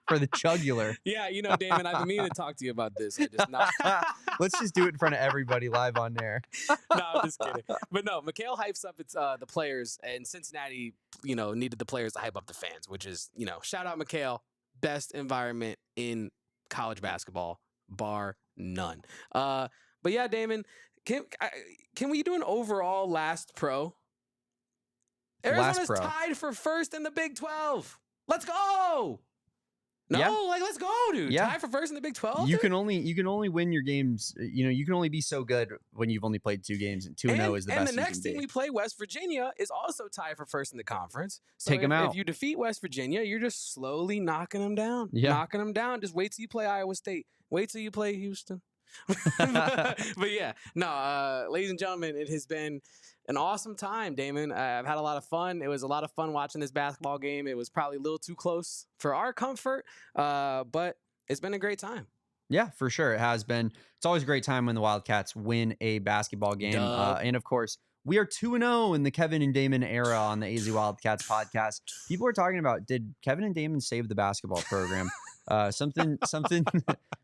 [SPEAKER 2] for the jugular.
[SPEAKER 1] Yeah, Damon, I've been meaning to talk to you about this. I just not.
[SPEAKER 2] Let's just do it in front of everybody live on there.
[SPEAKER 1] No, I'm just kidding. But no, Mikal hypes up the players, and Cincinnati, needed the players to hype up the fans, which is, shout out Mikal, best environment in college basketball, bar none. But yeah, Damon. Can we do an overall last pro? Arizona's tied for first in the Big 12. Let's go. Let's go, dude.
[SPEAKER 2] Yeah.
[SPEAKER 1] Tied for first in the Big 12.
[SPEAKER 2] You can only win your games. You can only be so good when you've only played 2 games, and 2-0 is the best.
[SPEAKER 1] And the next team we play, West Virginia, is also tied for first in the conference. So
[SPEAKER 2] take them out.
[SPEAKER 1] If you defeat West Virginia, you're just slowly knocking them down.
[SPEAKER 2] Yeah.
[SPEAKER 1] Knocking them down. Just wait till you play Iowa State. Wait till you play Houston. But yeah, no, ladies and gentlemen, it has been an awesome time, Damon. I've had a lot of fun. It was a lot of fun watching this basketball game. It was probably a little too close for our comfort, but it's been a great time.
[SPEAKER 2] Yeah, for sure. It has been. It's always a great time when the Wildcats win a basketball game. And of course, we are 2-0 in the Kevin and Damon era on the AZ Wildcats podcast. People are talking about, did Kevin and Damon save the basketball program? Something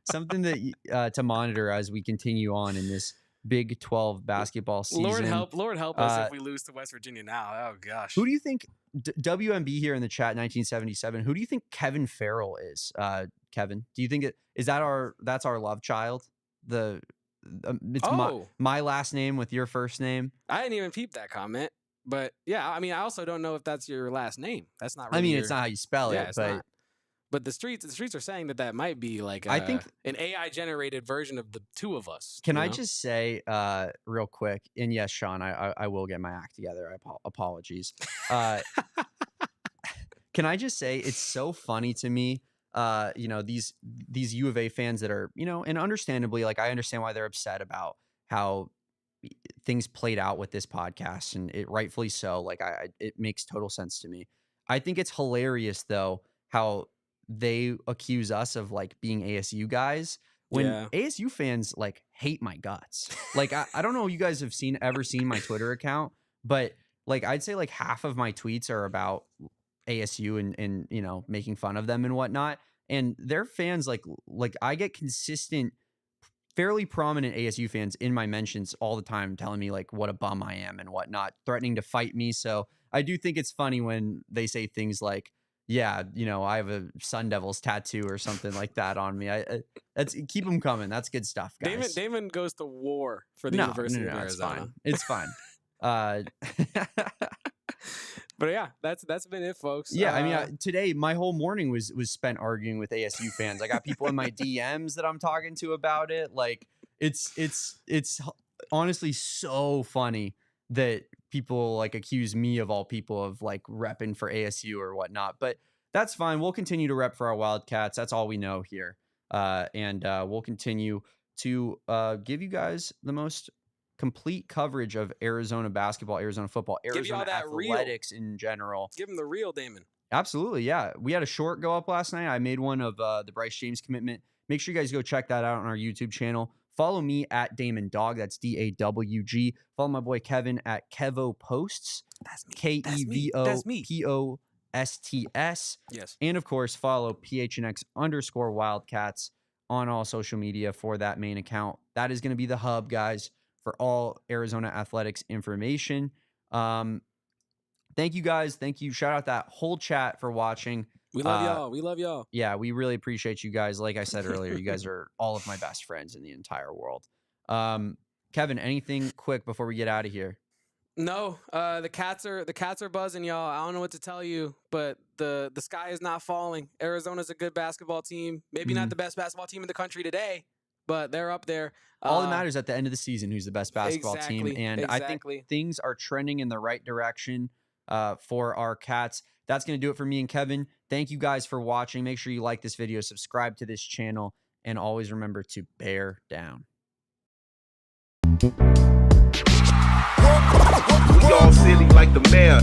[SPEAKER 2] that to monitor as we continue on in this Big 12 basketball season.
[SPEAKER 1] Lord help us if we lose to West Virginia now. Oh gosh.
[SPEAKER 2] Who do you think? WMB here in the chat, 1977. Who do you think Kevin Farrell is? Kevin, do you think that's our love child? It's my last name with your first name.
[SPEAKER 1] I didn't even peep that comment, but yeah, I mean, I also don't know if that's your last name. That's not. Really
[SPEAKER 2] I mean, it's not how you spell it, but.
[SPEAKER 1] Not. But the streets are saying that might be like
[SPEAKER 2] I think
[SPEAKER 1] an AI generated version of the two of us.
[SPEAKER 2] Can I just say real quick? And yes, Sean, I will get my act together. Apologies. Can I just say it's so funny to me? These U of A fans that are, and understandably, like I understand why they're upset about how things played out with this podcast, and it rightfully so. Like it makes total sense to me. I think it's hilarious though how they accuse us of like being ASU guys when ASU fans like hate my guts. Like I don't know if you guys have ever seen my Twitter account, but like I'd say like half of my tweets are about ASU and making fun of them and whatnot. And their fans like I get consistent, fairly prominent ASU fans in my mentions all the time telling me like what a bum I am and whatnot, threatening to fight me. So I do think it's funny when they say things like, yeah, I have a Sun Devils tattoo or something like that on me. That's keep them coming. That's good stuff, guys.
[SPEAKER 1] Damon goes to war for the University of Arizona.
[SPEAKER 2] It's fine.
[SPEAKER 1] But yeah, that's been it, folks.
[SPEAKER 2] Yeah, I mean, today my whole morning was spent arguing with ASU fans. I got people in my DMs that I'm talking to about it. Like, it's honestly so funny that people like accuse me of all people of like repping for ASU or whatnot, but that's fine. We'll continue to rep for our Wildcats. That's all we know here. And we'll continue to give you guys the most complete coverage of Arizona basketball, Arizona football, Arizona athletics in general.
[SPEAKER 1] Give them the real, Damon.
[SPEAKER 2] Absolutely. Yeah. We had a short go up last night. I made one of the Bryce James commitment. Make sure you guys go check that out on our YouTube channel. Follow me at Damon Dog. That's DAWG. Follow my boy Kevin at Kevo Posts.
[SPEAKER 1] That's me.
[SPEAKER 2] KEVOPOSTS.
[SPEAKER 1] Yes.
[SPEAKER 2] And of course, follow PHNX_Wildcats on all social media for that main account. That is going to be the hub, guys, for all Arizona athletics information. Thank you guys. Thank you. Shout out that whole chat for watching.
[SPEAKER 1] We love y'all. We love y'all.
[SPEAKER 2] Yeah, we really appreciate you guys. Like I said earlier, you guys are all of my best friends in the entire world. Kevin, anything quick before we get out of here?
[SPEAKER 1] No, the cats are buzzing, y'all. I don't know what to tell you, but the sky is not falling. Arizona's a good basketball team. Maybe not the best basketball team in the country today, but they're up there.
[SPEAKER 2] All that matters at the end of the season, who's the best basketball team. And I think things are trending in the right direction for our Cats. That's going to do it for me and Kevin. Thank you guys for watching. Make sure you like this video, subscribe to this channel, and always remember to bear down.
[SPEAKER 3] We all silly like the mayor.